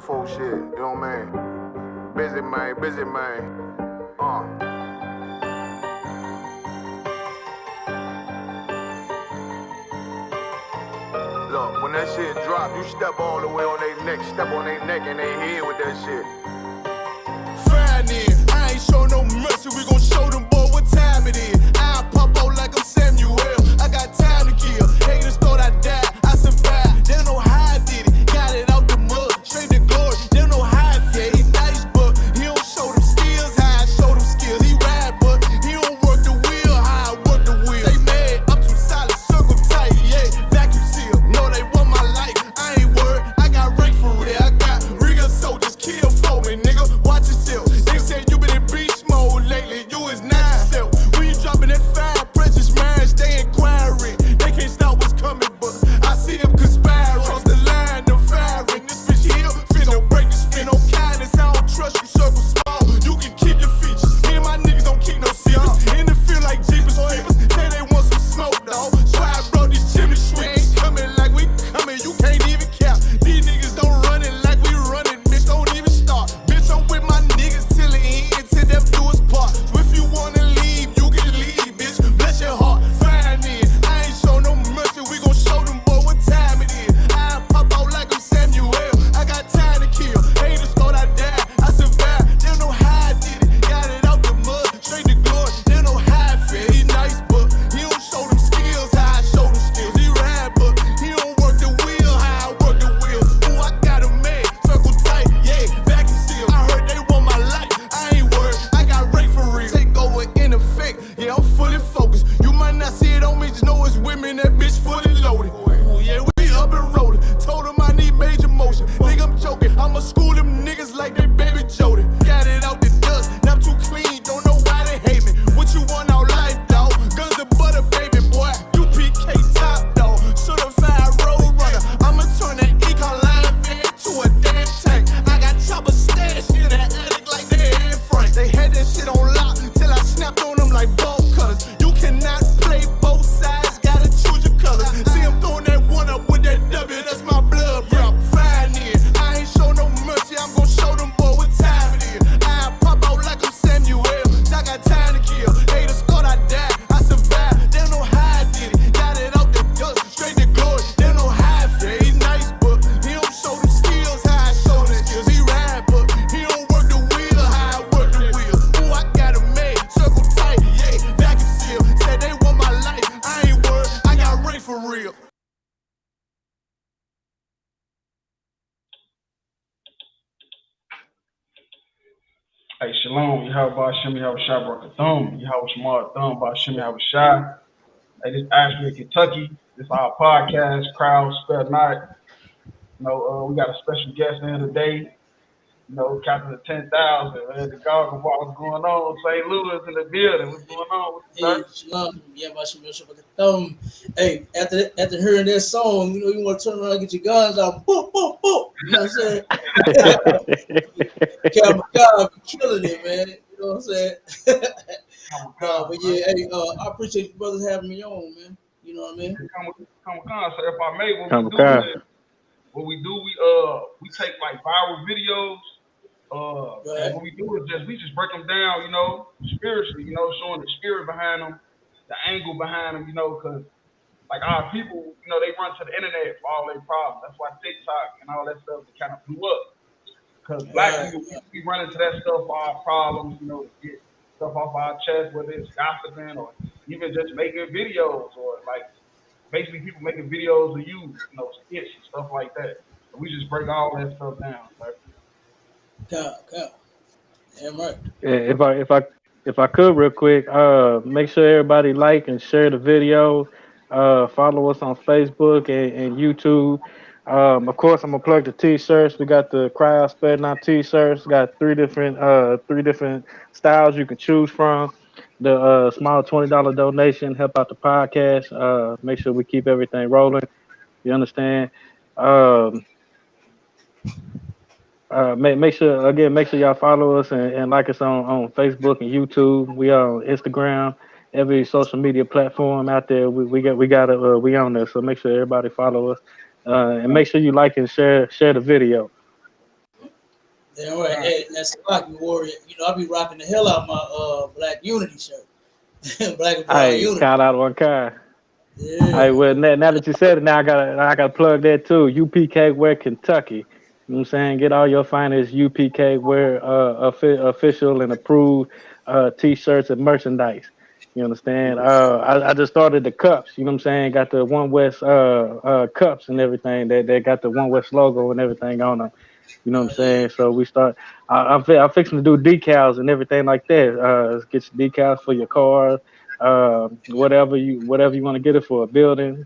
folk shit, you know what I mean? Busy man, busy man. Look, when that shit drop, you step all the way on their neck, step on their neck and they head with that shit. Fine then, I ain't show no mercy, we gon' show them boy what time it is. I pop out like I'm Samuel, I got time to kill. Haters thought I died, I survived. They don't know how I did it, got it out the mud, straight to glory. They don't know how I feel, he nice but he don't show them skills, how I show them skills. He ride but he don't work the wheel, how I work the wheel. They mad, I'm too solid, circle tight, yeah, vacuum seal. No, they want my life, I ain't worried, I got rank for real. I got real soldiers, kill for me, nigga, watch yourself. They said you been in beast mode lately, you is not yourself. When you dropping that fire, precious minds, they inquiring. They can't stop what's coming, but I see them conspiring. Cross the line, them firing. This bitch here, finna break the spin. No kindness, I don't trust you, circle small. You can keep your features. Me and my niggas don't keep no secrets. In the field like Jeepers Creepers. Say they want some smoke, dawg. So I brought these chimney sweeps. Coming like we coming, you can't even cap. These niggas don't run it like we running, bitch, don't even start. Bitch, I'm with my niggas till the end, till them do us part. So if you wanna leave, you can leave, bitch. Bless your heart, fine then. I ain't show no mercy, we gon' show them boy what time it is. I pop out like I'm Samuel, I got time to kill. Haters thought I died, I survived. They don't know how I did it, got it out the mud, straight to glory. They don't know how I feel, he nice but he don't show them skills, how I show them skills. He ride but he don't work the wheel, how I work the wheel. Ooh, I got a man, circle tight, yeah, vacuum seal. I heard they want my life, I ain't worried, I got rate for real. Take over in effect, yeah, I'm fully focused. You might not see it on me, just know it's women, that bitch fully loaded. Ooh, yeah, we up and rolling. Told them I need major motion. Think I'm joking, I'ma school them niggas like they baby Jody. Got it out the dust, now I'm too clean, don't know why they hate me. What you want out life, dawg? Guns and butter, baby boy. You PK top, dawg. Certified road runner. I'ma turn that econ line van to a damn tank. I got chopper stash in the attic like they in Frank. They had that shit on lock till I snapped on them like bolt cutters. You cannot play both sides, gotta choose your colors. See him throwing that one up with that W, that's my blood, bro. Fine then, I ain't show no mercy, I'm gon' show them boy what time it is. I pop out like I'm Samuel, I got time to kill. Haters thought I died, I survived. They don't know how I did it, got it out the dust, straight to glory. They don't know how I feel, he nice but he don't show them skills, how I show them skills. He ride but he don't work the wheel, how I work the wheel. Ooh, I got a made, circle tight, yeah, vacuum seal. Said they want my life, I ain't worried, I got rank for real. Hey, Shalom, Yahweh Shem Yahweh Shai Barakathum, Yahweh Shemar Thumb, by Shem Yahweh Shai. Hey, this is Asheville, Kentucky. This is our podcast, Crowd, Spell Night. You know, we got a special guest in today. You know, Captain of 10,000, man. The Gabar, what's going on? St. Louis in the building. What's going on? Hey, Shalom, hey, after hearing that song, you know, you want to turn around and get your guns out. Boop, boop, boop. You know what I'm saying? God be killing it, man. You know what I'm saying? But yeah, hey, I appreciate you brothers having me on, man. You know what I mean? Come on, so if I may, what we do, we take like viral videos. And what we do is we just break them down, you know, spiritually, you know, showing the spirit behind them, the angle behind them, you know, because like our people, you know, they run to the internet for all their problems. That's why TikTok and all that stuff kind of blew up. Because black people, we run into that stuff for our problems, you know, to get stuff off our chest, whether it's gossiping or even just making videos or like basically people making videos of you know, skits and stuff like that. So we just break all that stuff down, right? Damn right. Yeah, if I could real quick, make sure everybody like and share the video. Follow us on Facebook and YouTube. Of course, I'm gonna plug the t-shirts. We got the Cryout Sped Now t-shirts. Got three different styles you can choose from. The small $20 donation help out the podcast. Make sure we keep everything rolling. You understand? Make sure y'all follow us and like us on Facebook and YouTube. We are on Instagram, every social media platform out there. We on there. So make sure everybody follow us and make sure you like and share the video. Yeah, right. Hey, that's Rocky Warrior. You know, I be rocking the hell out of my Black Unity shirt. Black and Brown Hey, Unity. count out one kind. Yeah. Hey, well, now that you said it, now I gotta plug that too. UPK Wear Kentucky. You know what I'm saying? Get all your finest UPK Wear official and approved t-shirts and merchandise. You understand? I just started the cups. You know what I'm saying? Got the One West cups and everything. They got the One West logo and everything on them. You know what I'm saying? So we start. I'm fixing to do decals and everything like that. Get your decals for your car, whatever you want to get it for a building,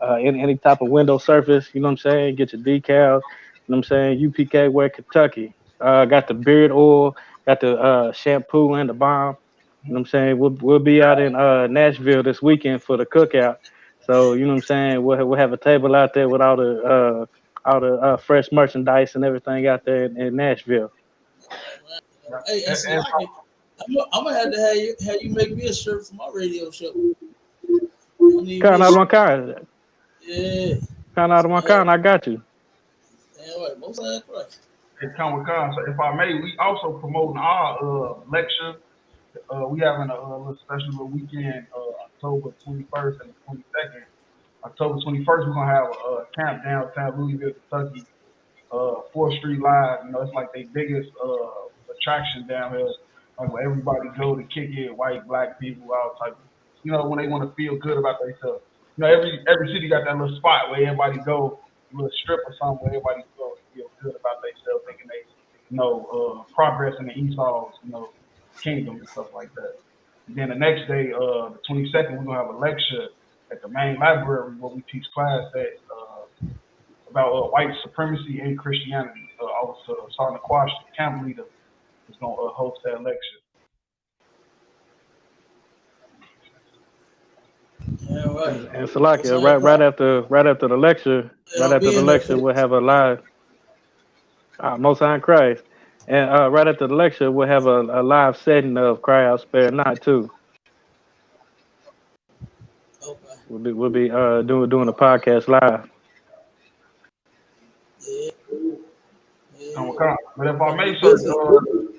any type of window surface. You know what I'm saying? Get your decals. You know what I'm saying? UPK Wear Kentucky. Got the beard oil. Got the shampoo and the balm. You know what I'm saying? We'll be out in Nashville this weekend for the cookout. So you know what I'm saying? We'll have a table out there with all the fresh merchandise and everything out there in Nashville. Hey, and Salaki, I'm gonna have to have you make me a shirt for my radio show. I need me Kind a out shirt. one kind. Yeah. Kind out of one kind. I got you. Damn right. Most of that right. It's Comic-Con. So if I may, we also promoting our lecture. We having a little special little weekend, October 21st and the 22nd. October 21st, we're gonna have a camp downtown Louisville, Kentucky. 4th Street Live. You know, it's like the biggest attraction down here. Like where everybody go to kick it, white, black people, all type. You know, when they want to feel good about themselves. You know, every city got that little spot where everybody go, a little strip or something where everybody go feel good about themselves, thinking they, progress in the Esau's, kingdom and stuff like that. And then the next day, the 22nd, we're gonna have a lecture at the main library where we teach class about white supremacy and Christianity. I was starting to quash the camp leader is gonna host that lecture. Yeah, right. And Salakia, right after the lecture, And I'll be in there for we'll have a live Most High in Christ. And right after the lecture, we'll have a live setting of Cryout Spare Not too. Okay. We'll be doing a podcast live. Yeah. But if I may, sir,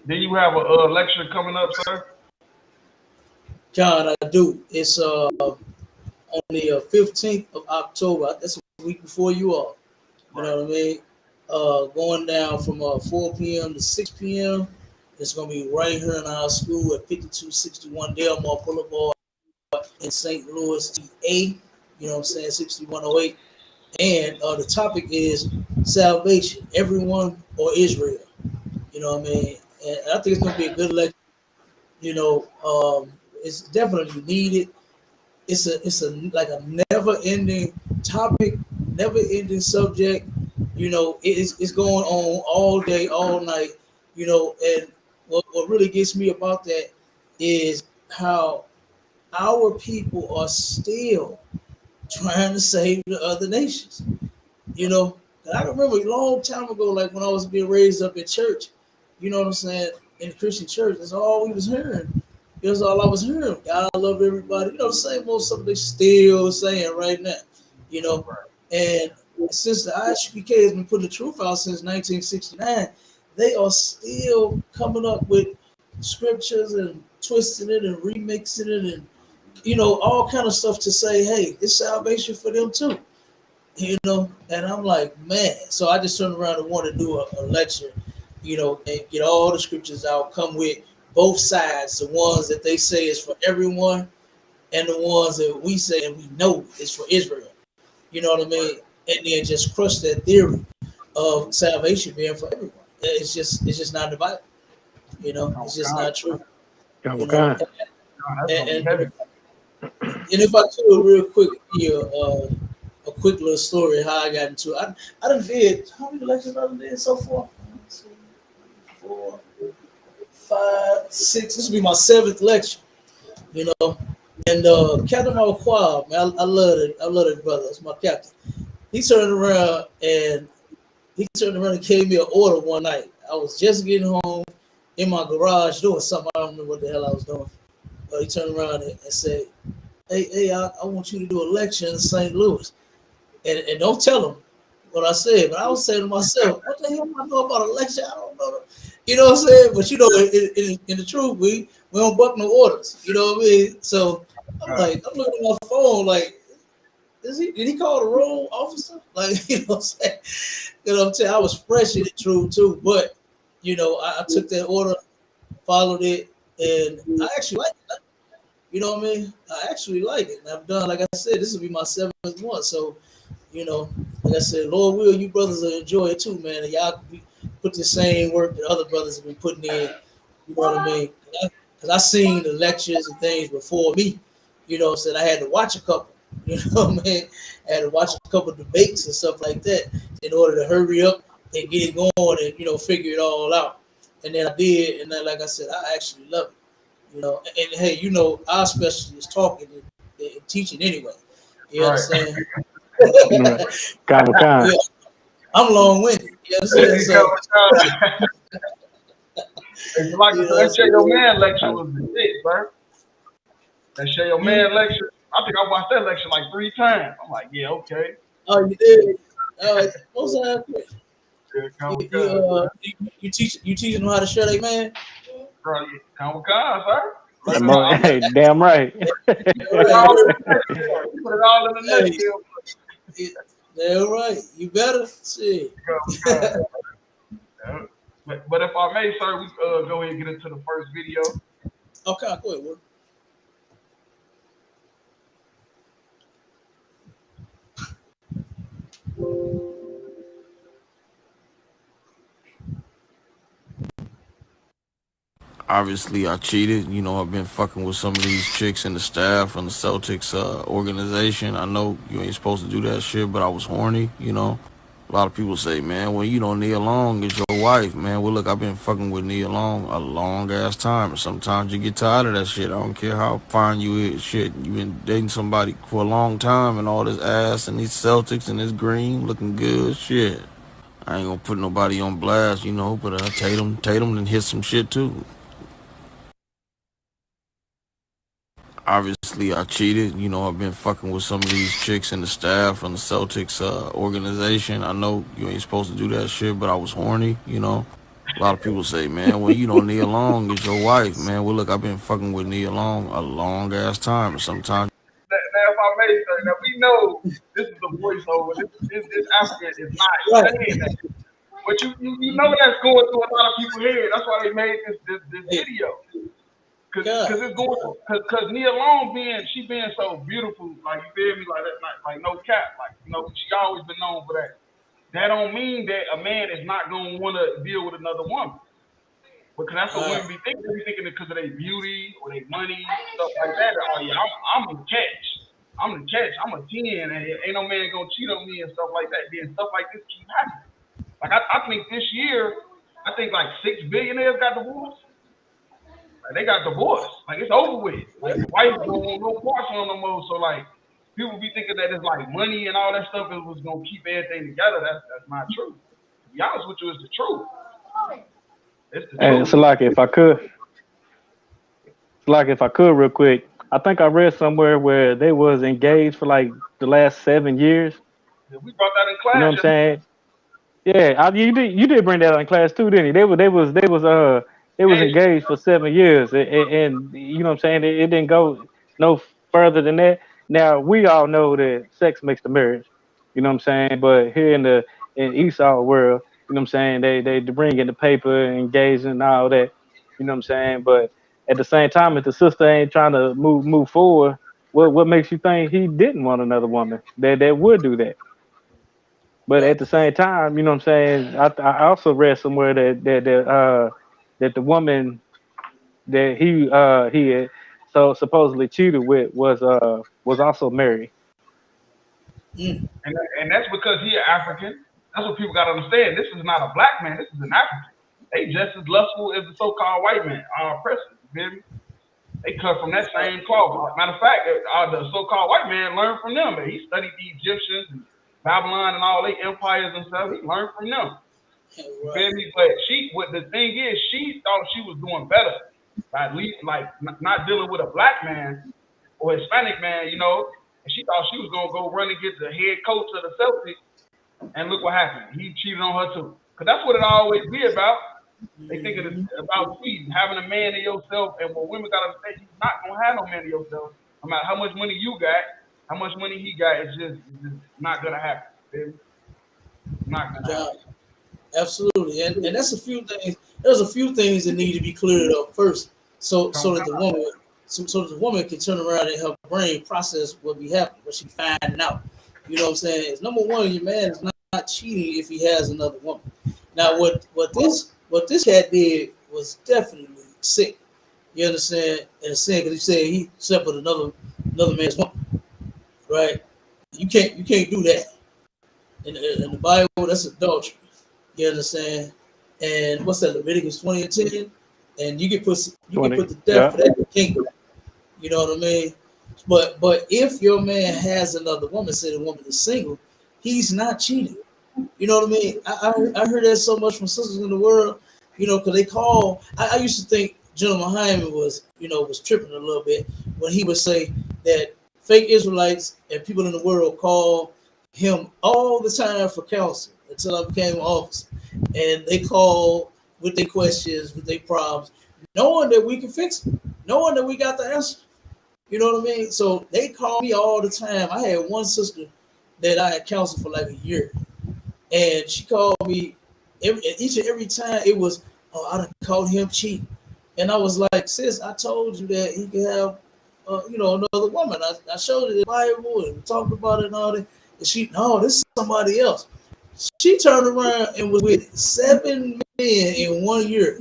then you have a lecture coming up, sir? John, I do. It's on the 15th of October. That's a week before you all. You know what I mean? Going down from 4 p.m. to 6 p.m. It's going to be right here in our school at 5261 Delmar Boulevard in St. Louis, TA. You know what I'm saying? 6108. And the topic is salvation, everyone or Israel. You know what I mean? And I think it's going to be a good lecture. You know, it's definitely needed. It's a like a never-ending topic, never-ending subject. You know, it's going on all day, all night. You know, and what really gets me about that is how our people are still trying to save the other nations. You know, and I remember a long time ago, like when I was being raised up in church, you know what I'm saying, in the Christian church, that's all we was hearing. It was all I was hearing. God love everybody. You know, the same old stuff they still saying right now. You know, and since the ISPK has been putting the truth out since 1969, they are still coming up with scriptures and twisting it and remixing it and all kind of stuff to say, hey, it's salvation for them too. And I'm like, man. So I just turned around and want to do a lecture, and get all the scriptures out, come with both sides, the ones that they say is for everyone and the ones that we say and we know is for Israel. You know what I mean? And then just crush that theory of salvation being for everyone. It's just not the Bible. It's just not true. And if I tell real quick here, a quick little story how I got into it. I done did how many lectures I done did so far? 1, 2, 4, 5, 6. This will be my 7th lecture. And Captain Malquab, man, I love it. I love it, brother. It's my captain. He turned around and gave me an order one night. I was just getting home in my garage doing something. I don't remember what the hell I was doing. But he turned around and said, hey, I want you to do a lecture in St. Louis. And don't tell him what I said, but I was saying to myself, what the hell I know about a lecture? I don't know. You know what I'm saying? But you know, in the truth, we don't buck no orders. You know what I mean? So I'm like, I'm looking at my phone, like, did he call the wrong officer? Like, you know what I'm saying? You know what I'm saying? I was fresh in the truth too, but you know, I took that order, followed it, and I actually like it. You know what I mean? I actually like it. And I've done, like I said, this will be my 7th one. So, you know, like I said, Lord will, you brothers will enjoy it too, man. And y'all put the same work that other brothers have been putting in. You know what I mean? Because I seen the lectures and things before me. You know, said I had to watch a couple. You know what I mean? I had to watch a couple of debates and stuff like that in order to hurry up and get it going and, you know, figure it all out. And then I did. And then, like I said, I actually love it. You know, and hey, you know, our specialty is talking and teaching anyway. You understand? Right. Yeah, I'm long-winded. You understand? So, Like you know, that Share Your Man lecture was the shit, bro. That Share Your Man lecture, I think I watched that lecture like 3 times. I'm like, yeah, okay. oh, you did. What's that? You teaching them how to share their man? Bro, come sir. Hey, damn right. Put it all in the nutshell. That's right. You better see. But if I may, sir, we go ahead and get into the first video. Okay, go ahead, Will. Obviously, I cheated. You know, I've been fucking with some of these chicks in the staff from the Celtics organization. I know you ain't supposed to do that shit, but I was horny, you know. A lot of people say, man, well, you know, Nia Long is your wife, man. Well, look, I've been fucking with Nia Long a long-ass time. And sometimes you get tired of that shit. I don't care how fine you is, shit. You been dating somebody for a long time and all this ass and these Celtics and this green looking good, shit. I ain't gonna put nobody on blast, you know, but Tatum done hit some shit, too. Obviously, I cheated. You know, I've been fucking with some of these chicks in the staff from the Celtics organization. I know you ain't supposed to do that shit, but I was horny, you know. A lot of people say, man, well, you know, Nia Long is your wife, man. Well, look, I've been fucking with Nia Long a long-ass time, and sometimes... Now, if I may say, now we know this is a voiceover. This African is not saying that. But you know that's going through a lot of people's head. That's why they made this video. Cause it's going cause Nia Long being so beautiful, like you feel me, like no cap, like you know, she always been known for that. That don't mean that a man is not gonna want to deal with another woman. Because that's what women be thinking. They be thinking it because of their beauty or their money, stuff like that. Oh yeah, I'm the catch. I'm the catch. I'm a 10, and ain't no man gonna cheat on me and stuff like that. Then stuff like this keep happening. Like I think this year, I think like 6 billionaires got divorced. Like, they got divorced. Like it's over with. Like the wife don't want no parts on no more. So like people be thinking that it's like money and all that stuff is was gonna keep everything together. That's not true. To be honest with you, it's the truth. It's the truth. So like if I could real quick, I think I read somewhere where they was engaged for like the last 7 years. Yeah, we brought that in class. You know what I'm saying? Yeah, you did bring that out in class too, didn't you? They was engaged for 7 years, and you know what I'm saying. It didn't go no further than that. Now we all know that sex makes the marriage. You know what I'm saying? But here in Esau world, you know what I'm saying, they bring in the paper, engaging and all that. You know what I'm saying? But at the same time, if the sister ain't trying to move forward, what makes you think he didn't want another woman that would do that? But at the same time, you know what I'm saying. I also read somewhere that the woman that he had so supposedly cheated with was also married. And that's because he an African. That's what people gotta understand. This is not a black man. This is an African. They just as lustful as the so-called white man. Our oppressors. You feel me? They cut from that same cloth. Matter of fact, the so-called white man learned from them. He studied the Egyptians and Babylon and all their empires and stuff. He learned from them. You feel me? But the thing is, she thought she was doing better by at least like not dealing with a black man or Hispanic man, you know. And she thought she was gonna go run and get the head coach of the Celtics And look what happened. He cheated on her too. Because that's what it always be about. They think it's about cheating, having a man in yourself. And what women got to say, you're not going to have no man in yourself. No matter how much money you got, how much money he got, it's just not going to happen. It's not going to happen. Absolutely. And that's a few things. There's a few things that need to be cleared up first. So that the woman can turn around and her brain process what be happening, what she finding out. You know what I'm saying? It's number one, your man is not cheating if he has another woman. Now, what this cat did was definitely sick. You understand? And sin because he said he slept with another man's woman, right? You can't do that. In the Bible, that's adultery. You understand? And what's that? Leviticus 20 and 10. And you can put the death for that in the kingdom. You know what I mean? But if your man has another woman, say the woman is single, he's not cheating. You know what I mean? I heard that so much from sisters in the world, you know, because they call. I used to think General Hyman was tripping a little bit when he would say that fake Israelites and people in the world call him all the time for counsel until I became officer, and they call with their questions, with their problems, knowing that we can fix them, knowing that we got the answer. You know what I mean? So they call me all the time. I had one sister that I had counseled for like a year, and she called me each and every time. It was, oh, I done called him cheating, and I was like, sis, I told you that he could have, another woman. I showed her the Bible and we talked about it and all that. And she, no, this is somebody else. She turned around and was with 7 men in 1 year.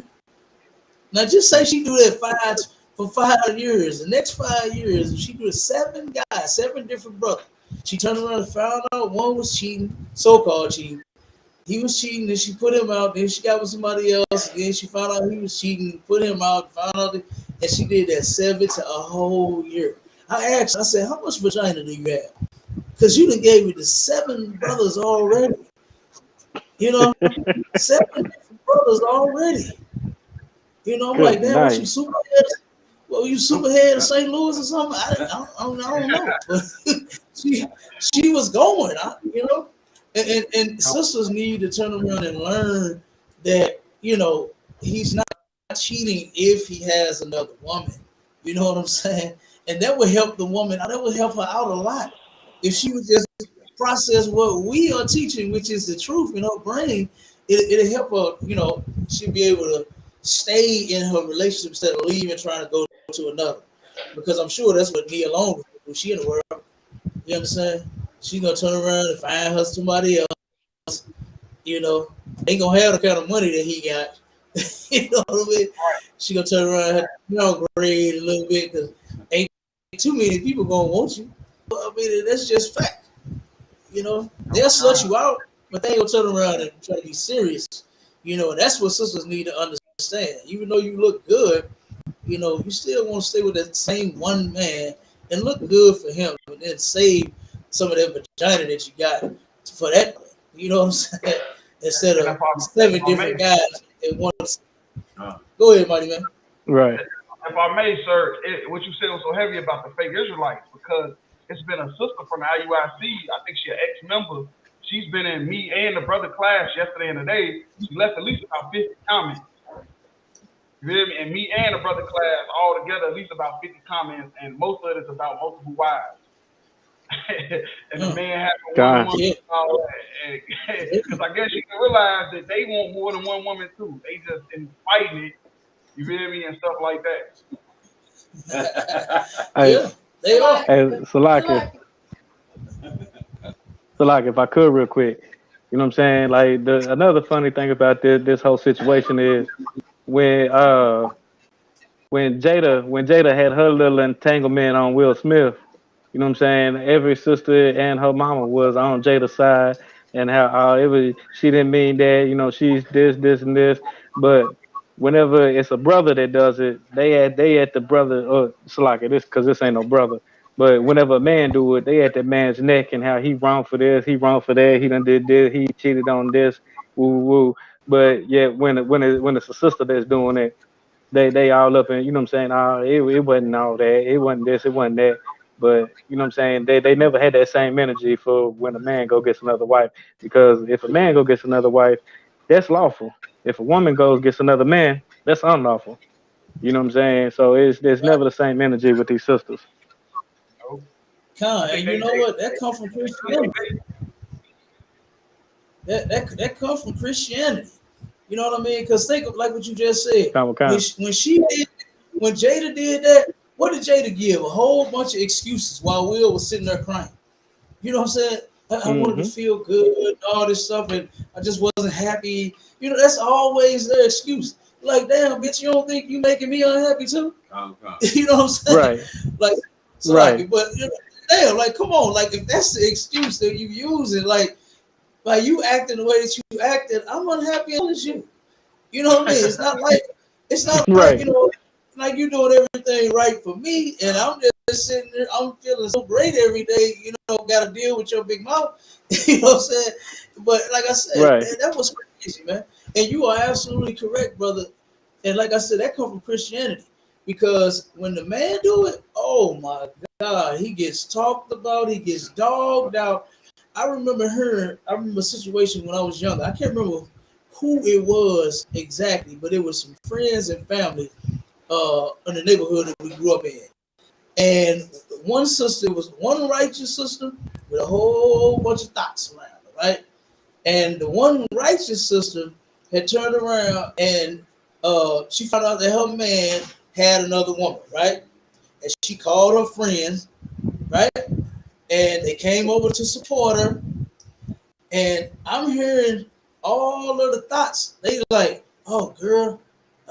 Now, just say she do that for 5 years. The next 5 years, she do 7 guys, 7 different brothers. She turned around and found out one was cheating, so-called cheating. He was cheating, then she put him out. Then she got with somebody else. Then she found out he was cheating, put him out, found out, and she did that 7 to a whole year. I asked, I said, how much vagina do you have? Because you done gave me the 7 brothers already. You know, 7 different brothers already. You know, I'm like, damn, was you superhead? Well, you superhead in St. Louis or something? I don't know. But she was going, you know. And sisters need to turn around and learn that, you know, he's not cheating if he has another woman. You know what I'm saying? And that would help the woman. That would help her out a lot if she would just process what we are teaching, which is the truth in her brain. It'll help her, you know, she'll be able to stay in her relationship instead of leaving, trying to go to another. Because I'm sure that's what Nia Long when she in the world. You understand? She's gonna turn around and find her somebody else. You know, ain't gonna have the kind of money that he got. You know what I mean? She gonna turn around and downgrade a little bit because ain't too many people gonna want you. I mean, that's just fact. You know, they'll slut you out, but they ain't gonna turn around and try to be serious. You know, and that's what sisters need to understand. Even though you look good, you know, you still want to stay with that same one man and look good for him, and then save some of that vagina that you got for that. You know what I'm saying? Instead of 7 different guys at once. Go ahead, Mighty Man. Right. If I may, sir, what you said was so heavy about the fake Israelites because it's been a sister from the IUIC. I think she's an ex-member. She's been in me and the brother class yesterday and today. She left at least about 50 comments. You hear me? And me and the brother class all together, at least about 50 comments, and most of it is about multiple wives. And the man has one woman. Because I guess you can realize that they want more than one woman too. They just in fighting it. You feel me? And stuff like that. Yeah, they are. Hey, Salak, if I could real quick, you know what I'm saying? Like another funny thing about this whole situation is when Jada had her little entanglement on Will Smith, you know what I'm saying? Every sister and her mama was on Jada's side, and how she didn't mean that, you know, she's this, and this. But whenever it's a brother that does it, they at the brother, or Salaka, this ain't no brother. But whenever a man do it, they at that man's neck and how he wrong for this, he wrong for that, he done did this, he cheated on this, woo woo. But yet when it's a sister that's doing it, they all up and, you know what I'm saying? Oh, it wasn't all that, it wasn't this, it wasn't that. But you know what I'm saying? They never had that same energy for when a man go gets another wife. Because if a man go gets another wife, that's lawful. If a woman goes gets another man, that's unlawful. You know what I'm saying? So there's never the same energy with these sisters. No. And you know what? That come from Christianity. That comes from Christianity. You know what I mean? Because think of like what you just said. When when Jada did that, what did Jada give? A whole bunch of excuses while Will was sitting there crying. You know what I'm saying? I wanted to feel good, all this stuff, and I just wasn't happy. You know, that's always their excuse. Like, damn, bitch, you don't think you making me unhappy too? You know what I'm saying? Right. Like, so right. But you know, damn, like, come on, like, if that's the excuse that you using, like you acting the way that you acted, I'm unhappy as you. You know what I mean? It's not like right. you know, like you doing everything right for me, and I'm just sitting there, I'm feeling so great every day, you know, gotta deal with your big mouth. You know what I'm saying? But like I said, right. man, that was crazy, man. And you are absolutely correct, brother. And like I said, that comes from Christianity. Because when the man do it, oh my God, he gets talked about, he gets dogged out. I remember a situation when I was younger. I can't remember who it was exactly, but it was some friends and family in the neighborhood that we grew up in. And one sister was one righteous sister with a whole bunch of thoughts around her, right? And the one righteous sister had turned around and she found out that her man had another woman, right? And she called her friends, right? And they came over to support her. And I'm hearing all of the thoughts. They like, oh, girl,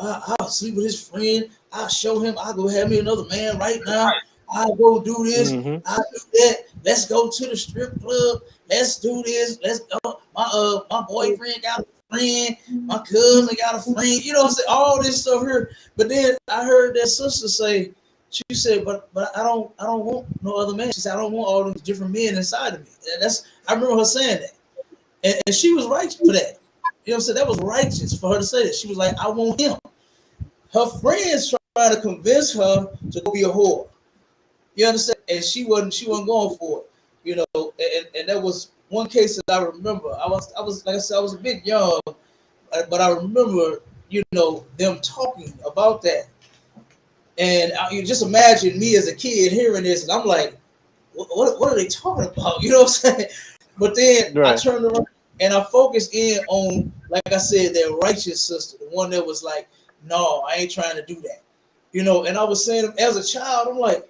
I'll sleep with his friend. I'll show him. I'll go have me another man right now. I'll go do this. I'll do that. Let's go to the strip club. Let's do this. Let's go. My boyfriend got a friend. My cousin got a friend. You know what I'm saying? All this stuff here. But then I heard that sister say, she said, but I don't want no other man. She said, I don't want all these different men inside of me. And I remember her saying that. And she was right for that. You know what I'm saying? That was righteous for her to say that. She was like, I want him. Her friends tried to convince her to go be a whore. You understand? And she wasn't going for it. You know, and that was one case that I remember. I was like I said, I was a bit young, but I remember, you know, them talking about that. And you just imagine me as a kid hearing this, and I'm like, what are they talking about? You know what I'm saying? But then I turned around and I focused in on, like I said, that righteous sister, the one that was like, no, I ain't trying to do that. You know, and I was saying as a child, I'm like,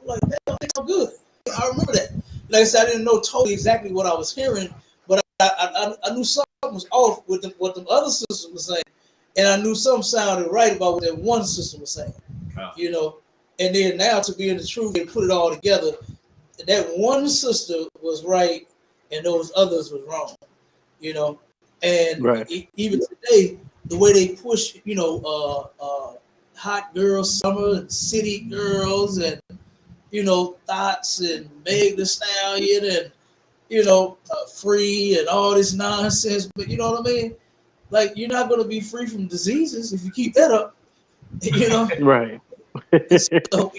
that so good. I remember that. Like I said, I didn't know totally exactly what I was hearing, but I knew something was off with what the other sisters were saying. And I knew something sounded right about what that one sister was saying. You know, and then now to be in the truth and put it all together, that one sister was right and those others was wrong, you know. And even today, the way they push, you know, hot girls summer and city girls and, you know, thoughts and Meg the Stallion and, you know, free and all this nonsense. But you know what I mean? Like, you're not going to be free from diseases if you keep that up, you know. Right. So,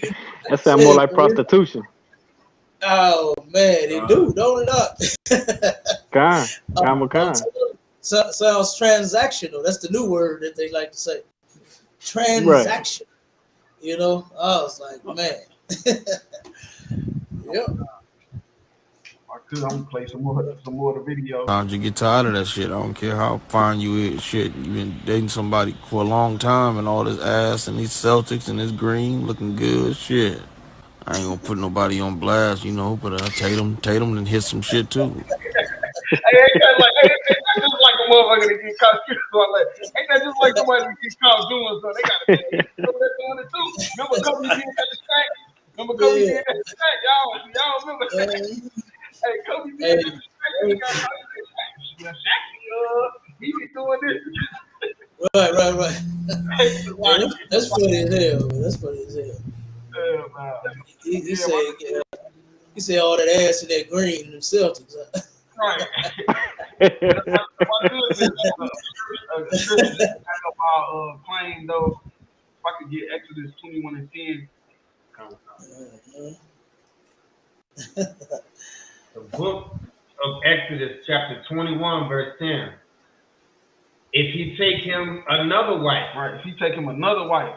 that sounds more like prostitution. Oh man, they do, don't it not? Sounds transactional. That's the new word that they like to say. Transaction. Right. You know, I was like, man. Yep. I'm gonna play some more of the video. Sometimes you get tired of that shit. I don't care how fine you is. Shit, you been dating somebody for a long time and all this ass and these Celtics and this green looking good. Shit, I ain't gonna put nobody on blast, you know. But Tatum and hit some shit too. Ain't that just like a motherfucker that get caught? Ain't that just like somebody that get caught doing something? They gotta be doing it too. Remember Kobe did that stack? Y'all remember that? Hey, Kobe did that stack. He be doing this. Right. That's funny as hell. That's funny as hell. He said all that ass in that green in them Celtics. Right. Claim though, if I could get Exodus 21:10. The book of Exodus, chapter 21, verse 10. If he take him another wife. Right. If he take him another wife,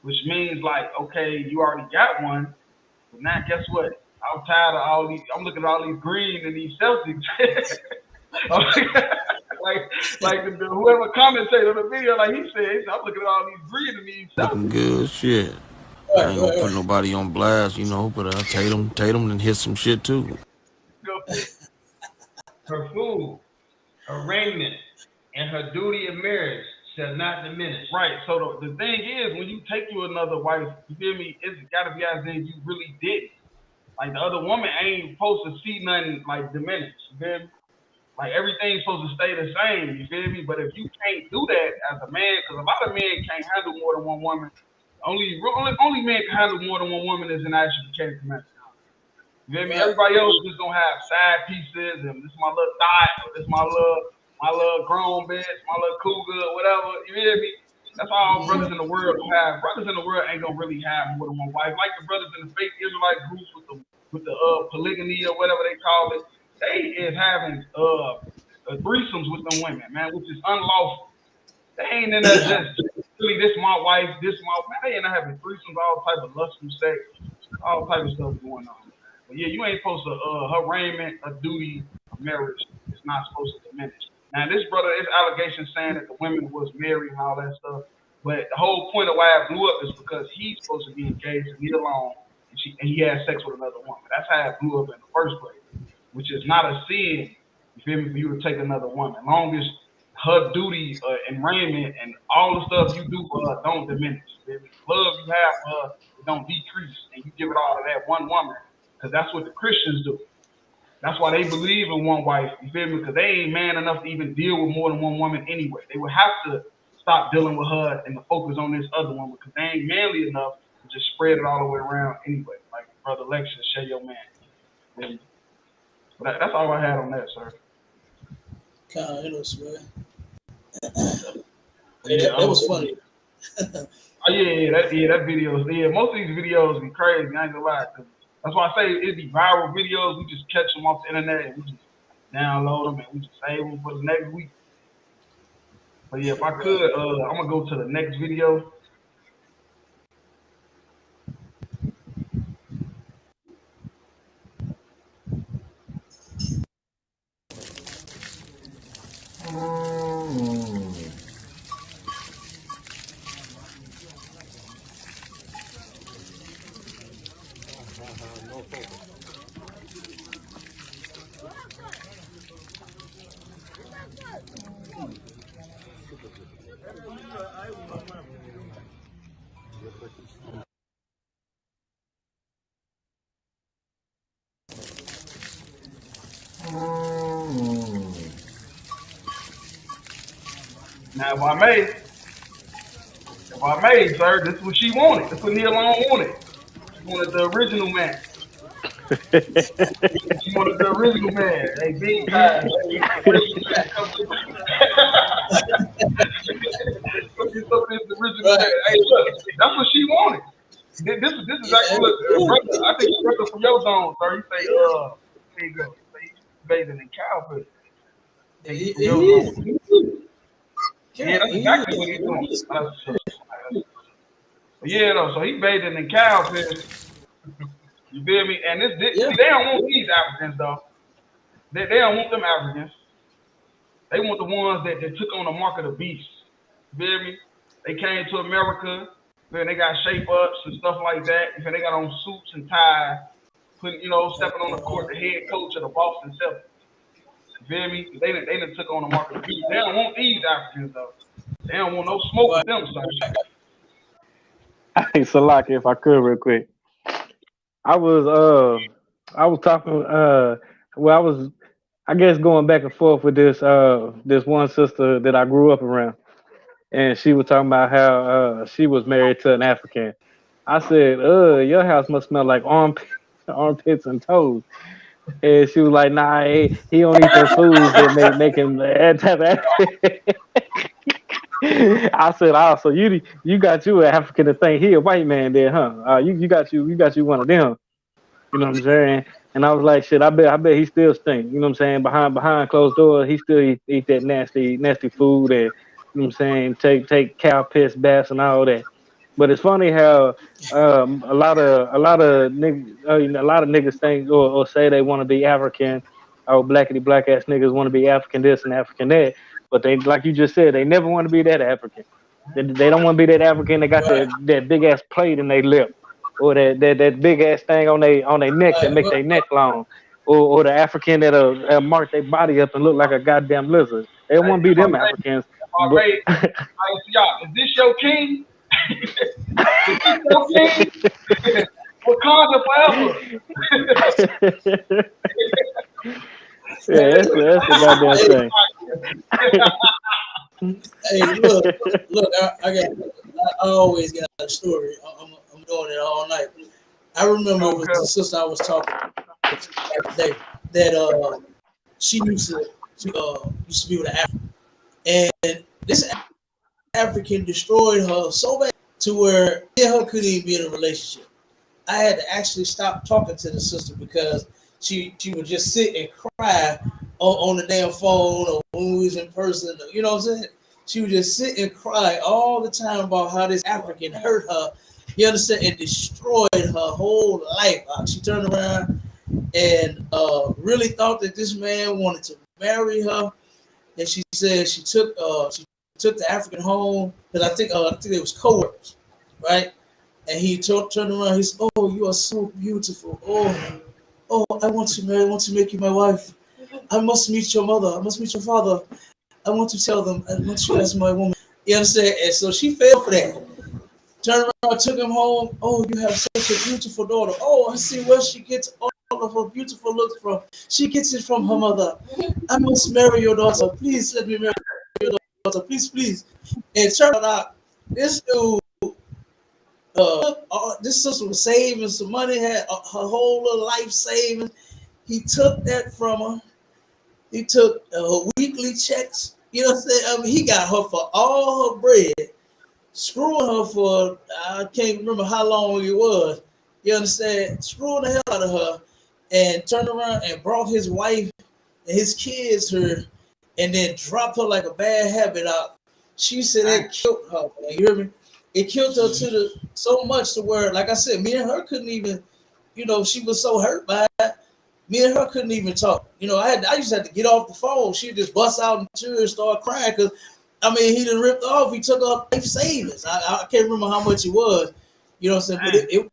which means like, okay, you already got one, but now guess what? I'm tired of all these. I'm looking at all these green and these Celtics. like whoever commentated on the video, like he said, I'm looking at all these green and these Looking Celtics. good, shit. I ain't gonna put nobody on blast, you know, but Tatum and hit some shit too. Her food, her raiment, and her duty of marriage shall not diminish. Right. So the thing is, when you take you another wife, you feel me? It's got to be as if you really did it. Like the other woman ain't supposed to see nothing like diminish. You feel me? Like everything's supposed to stay the same. You feel me? But if you can't do that as a man, because a lot of men can't handle more than one woman. Only man can handle more than one woman is an actual character man. You feel me? Everybody else just gonna have side pieces, and this is my little thigh, or this is my little grown bitch, my little cougar, or whatever. You hear me? That's all brothers in the world have. Brothers in the world ain't gonna really have more than one wife. Like the brothers in the fake Israelite groups with the polygamy or whatever they call it. They is having threesomes with them women, man, which is unlawful. They ain't in there just really this my wife, this my man. They ain't having threesomes, all type of lustful sex, all type of stuff going on. But yeah, you ain't supposed to her raiment, a duty of marriage is not supposed to diminish. Now this brother, his allegation saying that the women was married and all that stuff. But the whole point of why it blew up is because he's supposed to be engaged and he alone, and he had sex with another woman. That's how it blew up in the first place, which is not a sin. You feel me? For you to take another woman, as long as her duty and raiment and all the stuff you do for her don't diminish. The love you have for her, it don't decrease, and you give it all to that one woman, because that's what the Christians do. That's why they believe in one wife, you feel me? Because they ain't man enough to even deal with more than one woman anyway. They would have to stop dealing with her and to focus on this other one because they ain't manly enough to just spread it all the way around anyway. Like Brother Lexus, share your man. But that's all I had on that, sir. Kind of swear. That was funny. Oh that video is most of these videos be crazy. I ain't gonna lie. That's why I say it'd be viral videos. We just catch them off the internet and we just download them and we just save them for the next week. But yeah, if I could, I'm gonna go to the next video. Now, if I may, sir, this is what she wanted. This is what Neil Long wanted. She wanted the original man. She wanted the original man. Hey, big time. The original man. Hey, look, that's what she wanted. This is actually, brother. I think brother from your zone, sir. You say, here you go. Say bathing in cow pussy. Yeah, that's exactly what he's doing. Yeah, though. So he bathing in cow piss. You feel me? And they don't want these Africans though. They don't want them Africans. They want the ones that took on the mark of the beast. You feel me? They came to America. Man, they got shape ups and stuff like that. And they got on suits and ties, stepping on the court, the head coach of the Boston Celtics. You feel me? They done took on the mark of the beast. They don't want these Africans though. They don't want no smoke with them, son. Hey, Salaki, if I could real quick. I was talking I guess going back and forth with this one sister that I grew up around, and she was talking about how she was married to an African. I said, your house must smell like armpits and toes. And she was like, nah, he don't eat those foods that make him that type of I said, "Oh, so you got you an African to think he a white man there, huh? You got you one of them." You know what I'm saying? And I was like, "Shit, I bet he still stink." You know what I'm saying? Behind closed doors, he still eat that nasty food, and you know what I'm saying, take cow piss baths and all that. But it's funny how a lot of niggas think or say they want to be African, or blackity black ass niggas want to be African this and African that, but they, like you just said, they never want to be that African. They don't want to be that African. They got Right, that big ass plate in their lip, or that big ass thing on their neck that right. make their neck long, or the African that'll mark their body up and look like a goddamn lizard. They don't Hey, want to be if I them may, Africans, if I but may, I see y'all. Is this your king? Is this your king? Wakanda forever. yeah, that's the goddamn Hey, thing. hey, look, I always get out a story. I'm doing it all night. I remember it was Okay. the sister I was talking to the other day that she used to be with an African, and this African destroyed her so bad to where me and her couldn't even be in a relationship. I had to actually stop talking to the sister because she would just sit and cry on the damn phone or when we was in person. You know what I'm saying? She would just sit and cry all the time about how this African hurt her. You understand? And destroyed her whole life. She turned around and really thought that this man wanted to marry her. And she said she took the African home because I think it was coworkers, right? And he turned around. He said, "Oh, you are so beautiful. Oh, I want to marry. I want to make you my wife. I must meet your mother. I must meet your father. I want to tell them. I want you as my woman." You understand? And so she fell for that. Turned around, took him home. "Oh, you have such a beautiful daughter. Oh, I see where she gets all of her beautiful looks from. She gets it from her mother. I must marry your daughter. Please let me marry your daughter. Please, please." And turned out this dude, this sister was saving some money, had her whole little life savings. He took that from her. He took her weekly checks. You know what I'm saying? I mean, he got her for all her bread, screwing her for I can't remember how long it was. You understand? Screwing the hell out of her, and turned around and brought his wife and his kids her, and then dropped her like a bad habit out. She said it killed her. Man. You hear me? It killed her so much to where, like I said, me and her couldn't even. You know, she was so hurt by it. Me and her couldn't even talk. You know, I used to have to get off the phone. She'd just bust out in tears and start crying because I mean, he done ripped off. He took off life savings. I can't remember how much it was. You know what I'm saying? But it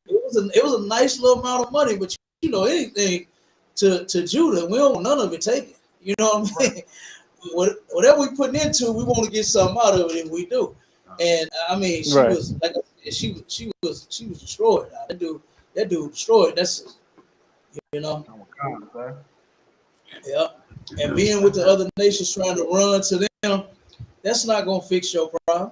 was a nice little amount of money. But you know, anything to Judah, we don't want none of it taken. You know what I mean? Whatever we putting into, we want to get something out of it, and we do. And I mean, she Right. was like she was destroyed. That dude destroyed. That's you know. Yeah. And being with the other nations trying to run to them, that's not gonna fix your problem.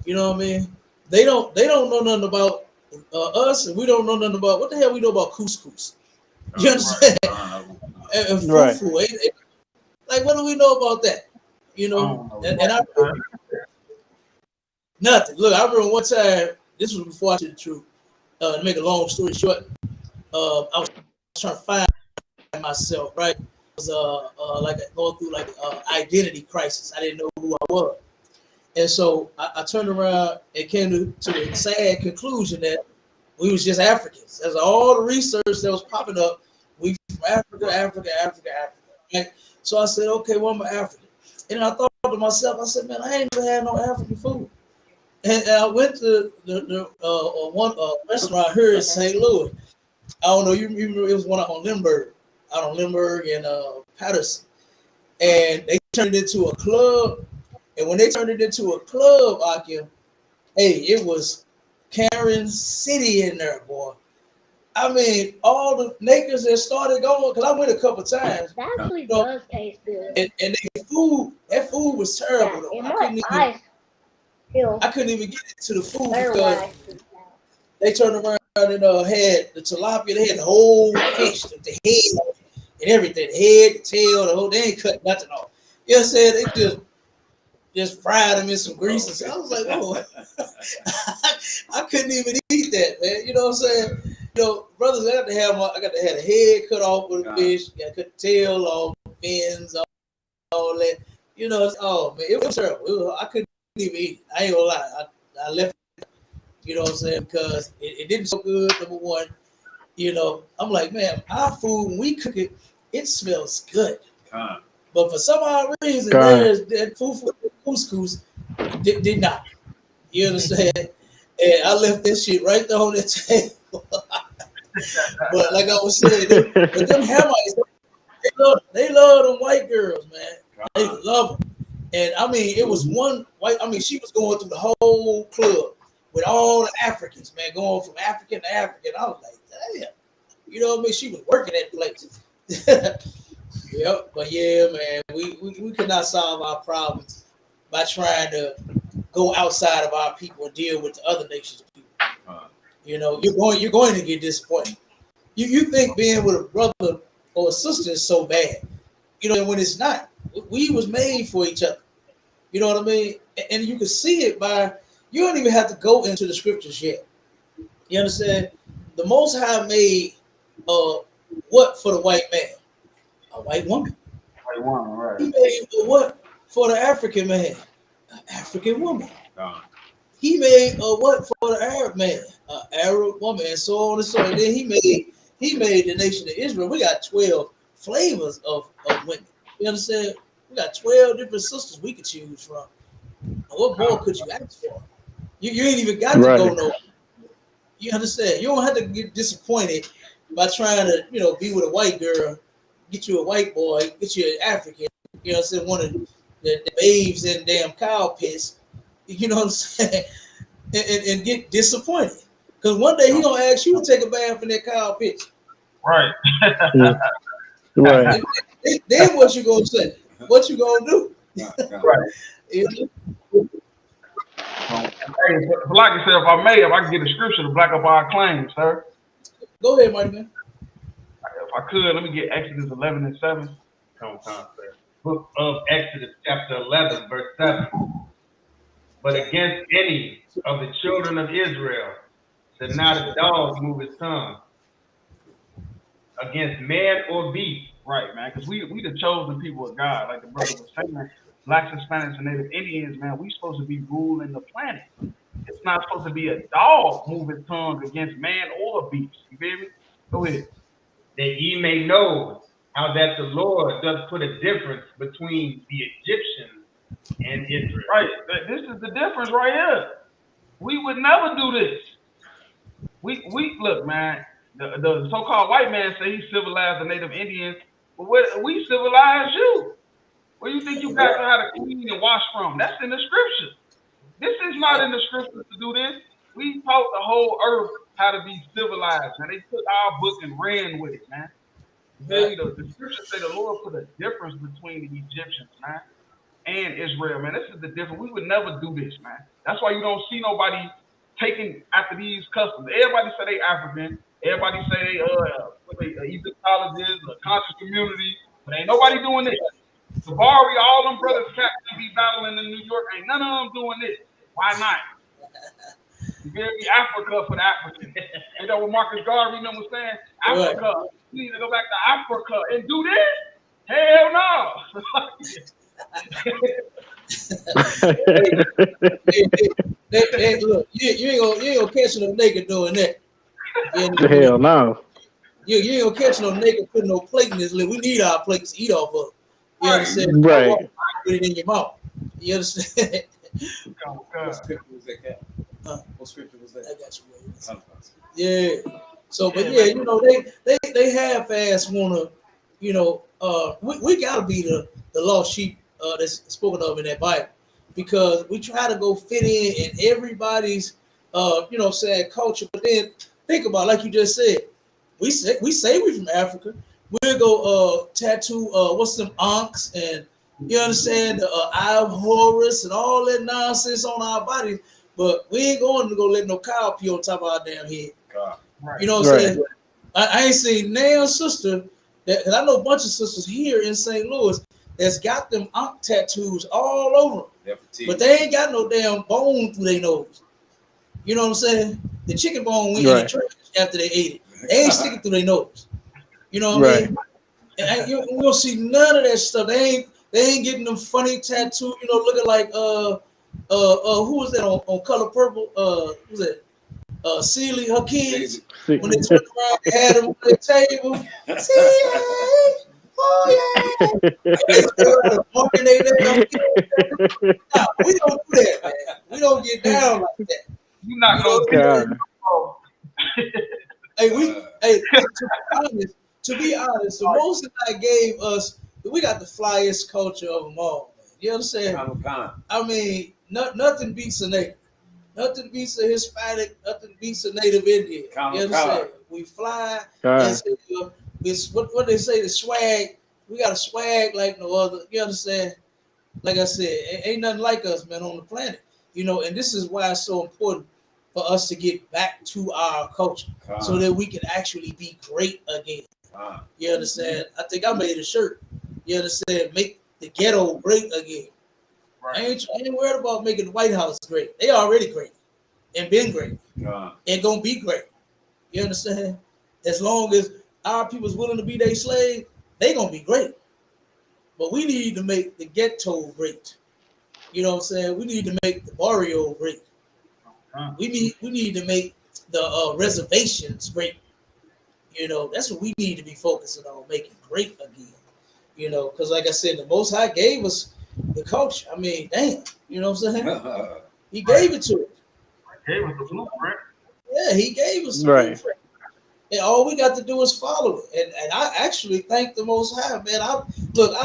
You know what I mean? They don't know nothing about us, and we don't know nothing about what the hell we know about couscous. You understand? And Right. fufu. Like what do we know about that? You know, and I nothing. Look, I remember one time. This was before I did the truth. To make a long story short, I was trying to find myself. Right, I was like going through like identity crisis. I didn't know who I was. And so I turned around and came to the sad conclusion that we was just Africans. That's all the research that was popping up. We from Africa. Right? So I said, okay, well, I'm an African. And I thought to myself, I said, man, I ain't never had no African food. And I went to the one restaurant here in St. Louis. I don't know, you remember it was one out on Lindbergh and Patterson. And they turned it into a club. And when they turned it into a club, Akim, hey, it was Karen City in there, boy. I mean, all the niggas that started going, because I went a couple times. That actually does taste good. And that food was terrible. Yeah, Though. I couldn't even get into the food because they turned around and had the tilapia. They had the whole fish, the head and everything. The head, the tail, the whole, they ain't cut nothing off. You know what I'm saying? They just, just fried them in some grease. And so I was like, oh, I couldn't even eat that, man. You know what I'm saying? You know, brothers, I got to have the head cut off with a fish. Got to cut the tail off, fins, all that. You know, oh man, it was terrible. I couldn't even eat it. I ain't gonna lie. I left it, you know what I'm saying, because it didn't so good, number one. You know, I'm like, man, our food, when we cook it, it smells good. But for some odd reason, there's that food for couscous did not. You understand? And I left that shit right there on the table. But like I was saying, but them Hamites, they love them white girls, man. They love them. And I mean, it was one white, I mean, she was going through the whole club with all the Africans, man, going from African to African. I was like, damn. You know what I mean? She was working at places. Yep. But yeah, man, we could not solve our problems by trying to go outside of our people and deal with the other nations of people. You know, you're going to get disappointed. You think being with a brother or a sister is so bad, you know, when it's not. We was made for each other. You know what I mean? And you can see it by, you don't even have to go into the scriptures yet. You understand? The Most High made what for the white man? A white woman. White woman, right. He made what for the African man? An African woman. He made what for the Arab man? An Arab woman, and so on and so on. And then he made the nation of Israel. We got 12 flavors of women. You understand? We got 12 different sisters we could choose from. What more could you ask for? You ain't even got to go nowhere. You understand? You don't have to get disappointed by trying to, you know, be with a white girl, get you a white boy, get you an African, you know what I'm saying, one of the babes in damn cow piss, you know what I'm saying, and get disappointed. Because one day he gonna ask you to take a bath in that cow piss. Right. Right. Then what you gonna say? What you gonna do? Right. Hey, black yourself, if I can get a scripture to black up our claims, sir. Go ahead, Mighty Man. If I could, let me get Exodus 11 and 7. Come, sir. Book of Exodus, chapter 11, verse 7. But against any of the children of Israel shall not a dog move his tongue, against man or beast. Right, man, because we the chosen people of God, like the brother was saying. Blacks, Hispanics, and Native Indians, man, we supposed to be ruling the planet. It's not supposed to be a dog move his tongue against man or a beast. You feel me? Go ahead. That ye may know how that the Lord does put a difference between the Egyptians and Israel. Right. This is the difference right here. We would never do this. We look, man, the so-called white man say he civilized the Native Indians, but we civilized you. Where you think you guys know how to clean and wash from? That's in the scriptures. This is not in the scriptures to do this. We taught the whole earth how to be civilized, and they took our book and ran with it, man. The scriptures say the Lord put a difference between the Egyptians, man, and Israel, man. This is the difference. We would never do this, man. That's why you don't see nobody taking after these customs. Everybody say they African. Everybody say they Egyptologists, a conscious community, but ain't nobody doing this. Gabar, all them brothers captain be battling in New York. Ain't none of them doing this. Why not? You give me Africa for the Africans. You know what Marcus Garvey was saying? Africa. Right. You need to go back to Africa and do this? Hell no. Hey, look, you ain't gonna catch no nigga doing that. Hell no. You ain't gonna catch no nigga putting no plate in his lip. We need our plates to eat off of. You understand? Right. Put it in your mouth. You understand? What scripture was that, Cap? What scripture was that? I got you. Yeah. So, but yeah, you know, they half-ass wanna, you know, we gotta be the lost sheep that's spoken of in that Bible, because we try to go fit in everybody's you know, saying culture, but then think about it, like you just said, we say we from Africa. We'll go tattoo what's them ankhs, and you understand the eye of Horus and all that nonsense on our bodies, but we ain't going to go let no cow pee on top of our damn head. Right. You know what I'm saying? I ain't seen nail sister that, and I know a bunch of sisters here in St. Louis that's got them ankh tattoos all over them. but they ain't got no damn bone through their nose. You know what I'm saying? The chicken bone went in the trash after they ate it. They ain't sticking through their nose. You know what I mean? And you don't see none of that stuff. They ain't getting them funny tattoo, you know, looking like who was that on Color Purple? Who was that? Sealy, her kids, when they turned around and had them on the table. Nah, we don't do that, man. We don't get down like that. You not gonna to be honest, the Most High gave us, we got the flyest culture of them all, man. You know what I'm saying? I mean, nothing beats a native. Nothing beats a Hispanic, nothing beats a native Indian. You understand? We fly and say, it's what they say, the swag. We got a swag like no other. You understand? Like I said, ain't nothing like us, man, on the planet. You know, and this is why it's so important for us to get back to our culture so that we can actually be great again. You understand? I think I made a shirt. You understand? Make the ghetto great again. Right. I ain't worried about making the White House great. They already great and been great. And gonna be great. You understand? As long as our people's willing to be their slave, they gonna be great. But we need to make the ghetto great. You know what I'm saying? We need to make the barrio great. We need to make the reservations great. You know, that's what we need to be focusing on, making great again. You know, because like I said, the Most High gave us the culture. I mean, damn, you know what I'm saying? He gave it to us. Gave us the blueprint. Yeah, he gave us the blueprint. And all we got to do is follow it. And I actually thank the Most High, man. I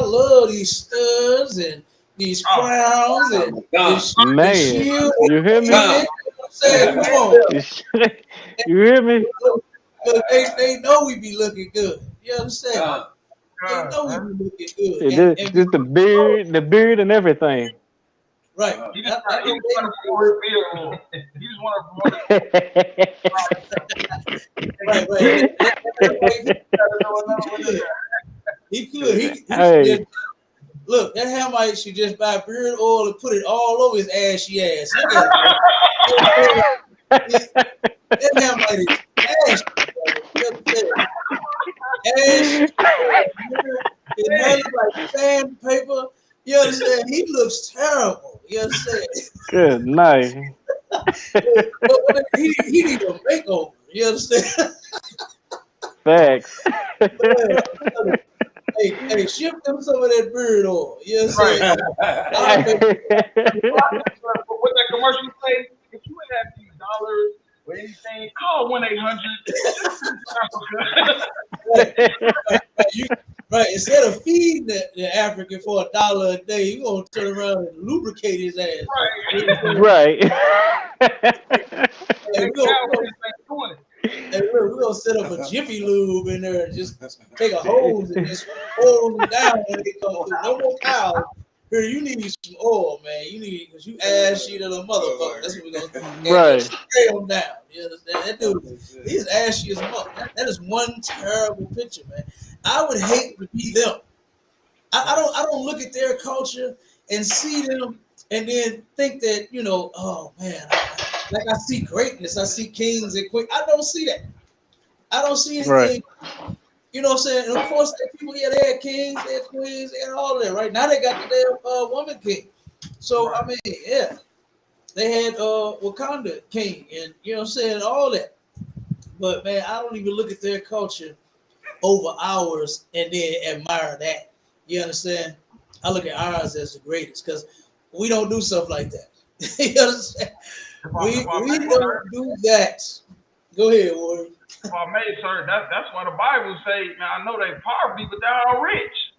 love these studs and these crowns and this shield. You hear me? You hear me? They know we be looking good. You understand? They know we be looking good. Just the beard and everything. Right. He just want to promote his beard. He just want to promote He could. Look, that Hamite should just buy beard oil and put it all over his ashy ass. Look at it. That Hamite is ashy. It looks like sandpaper. You understand? He looks terrible. You understand? Good night. he needs a makeover. You understand? Facts. Hey, ship them some of that beard oil. You understand? What that commercial say? If you ain't have these dollars or anything, call 1-800. Right. Instead of feeding the African for $1 a day, you gonna turn around and lubricate his ass. Right. We're gonna set up a Jiffy Lube in there and just take a hose and just hold them down when they come through. No more cows. Here, you need some oil, man. You need, because you ashy to the motherfucker. That's what we're gonna do. Right. Spray them down. You understand? That dude, he's ashy as fuck. That is one terrible picture, man. I would hate to be them. I don't look at their culture and see them and then think that, you know, oh man, like I see greatness, I see kings and queens. I don't see that. I don't see anything. Right. You know what I'm saying? And of course, people, they had kings, they had queens, they had all that. Right now, they got the damn woman king. So I mean, yeah, they had Wakanda king, and you know what I'm saying, all that. But man, I don't even look at their culture over ours and then admire that. You understand? I look at ours as the greatest because we don't do stuff like that. You understand? We don't do that. Go ahead, Warren. If I may, sir, that's why the Bible say, man, I know they poverty, but they're all rich.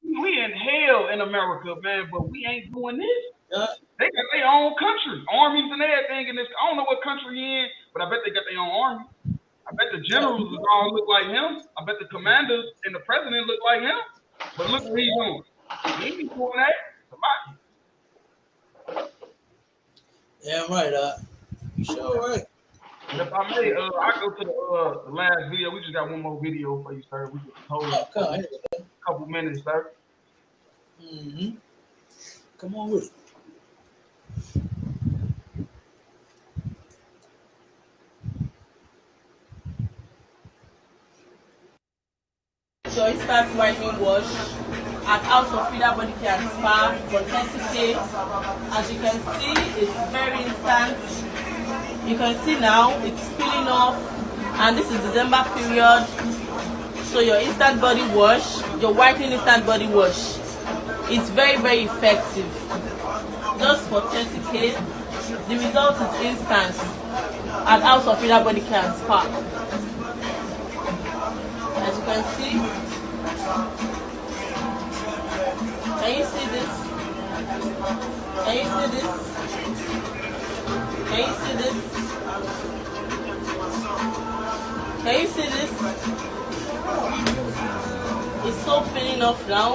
We in hell in America, man, but we ain't doing this. They got their own country, armies and everything in this. I don't know what country he in, but I bet they got their own army. I bet the generals all look like him. I bet the commanders and the president look like him. But look what he's doing. He ain't doing that. Somebody. Yeah, right. You sure right. And if I may, I go to the last video. We just got one more video for you, sir. We just hold a couple minutes, sir. Mm-hmm. Come on with it. So it starts whitening wash at House of Feeder Body Care and Spa for 30K. As you can see, it's very instant. You can see now it's peeling off, and this is December period. So your instant body wash, your whitening instant body wash, it's very, very effective. Just for 30K, the result is instant at House of Feeder Body Care and Spa. As you can see, can you see this? Can you see this? Can you see this? Can you see this? It's so peeling off now.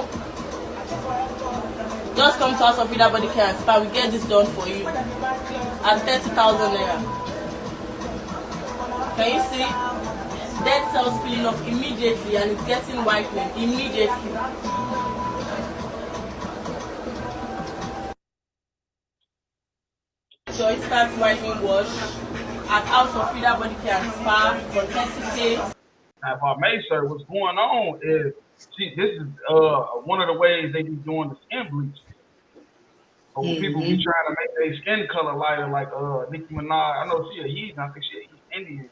Just come to us of Feeder Body Care and Spa. We get this done for you at 30,000 naira. Can you see? Dead cells peeling off immediately, and it's getting whitening immediately. So it starts whitening wash at House of Feeder Body Care and Spa for 30K. Now, if I may, sir, what's going on is, see, this is one of the ways they be doing the skin bleach. So when people be trying to make their skin color lighter, like Nicki Minaj, I know she a heathen, I think she a East Indian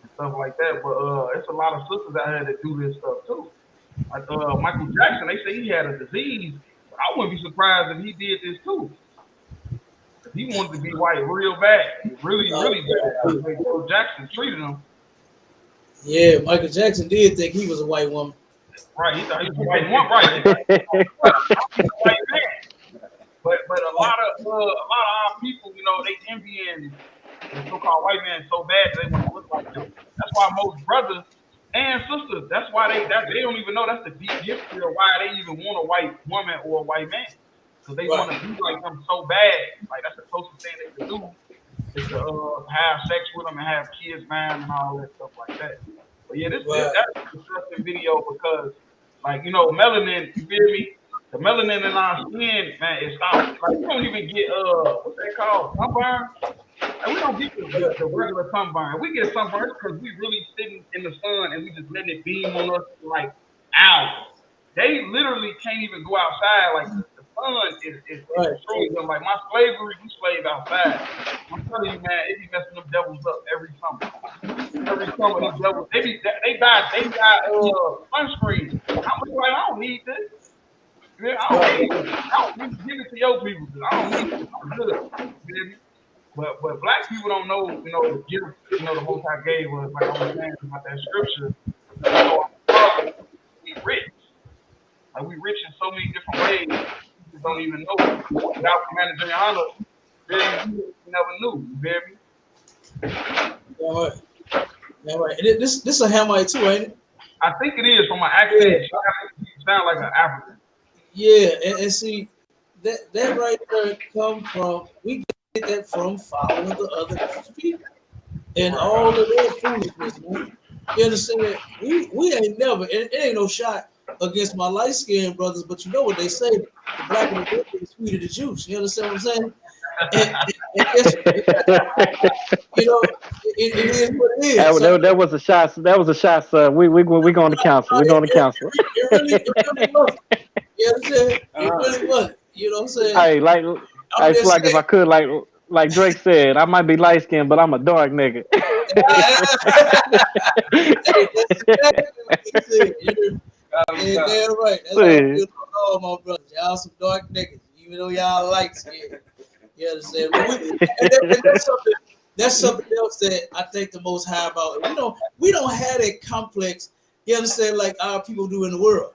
and stuff like that, but it's a lot of sisters out here that do this stuff too. Like Michael Jackson, they say he had a disease, but I wouldn't be surprised if he did this too. If he wanted to be white real bad, really, really bad. Michael Jackson treated him. Yeah, Michael Jackson did think he was a white woman. Right, he thought he was a white woman, right? White man. But a lot of our people, you know, they envying the so-called white man so bad that they want to look like them. That's why most brothers and sisters, that's why they don't even know that's the deep history of why they even want a white woman or a white man. Because they want to be like them so bad. Like that's the closest thing they can do is to have sex with them and have kids, man, and all that stuff like that. But yeah, that's a disgusting video because, like, you know, melanin, you feel me? The melanin in our skin, man, it stops. Like, we don't even get, what's that called? Sunburn? And we don't get the regular sunburn. We get sunburn because we really sitting in the sun and we just letting it beam on us for like hours. They literally can't even go outside. Like, the sun is destroying them. Like, my slavery, we slave outside. I'm telling you, man, it be messing them devils up every summer. Every summer, them devils, they buy sunscreen. I'm like, I don't need this. Yeah, I don't need to give it to your people. I don't need it. I'm good. But black people don't know, you know, the gift, you know, the Most High gave us. Like I was saying about that scripture, you know, we rich. Like we rich in so many different ways. People don't even know. Without managing your honor, you never knew. You feel me? All right. And this is a Hamite too, ain't it? I think it is from my accent. You sound like an African. Yeah, and see that right there come from, we get that from following the other people and all of their foolishness, man. You understand? We ain't never, it ain't no shot against my light skinned brothers, but you know what they say, the black and the white is sweeter the juice. You understand what I'm saying? And you know, it is what it is. That was a shot. That was a shot, sir. We going to council. We're going to council. It really wasn't. You know what I'm saying? It really wasn't. You know what I'm saying? Hey, I feel like if I could, like Drake said, I might be light skinned, but I'm a dark nigga. Yeah, damn right. That's how I feel about all my brothers. Y'all some dark niggas, even though y'all light skinned. You understand? That's something else that I think the Most High about. We don't have that complex, you understand, like our people do in the world.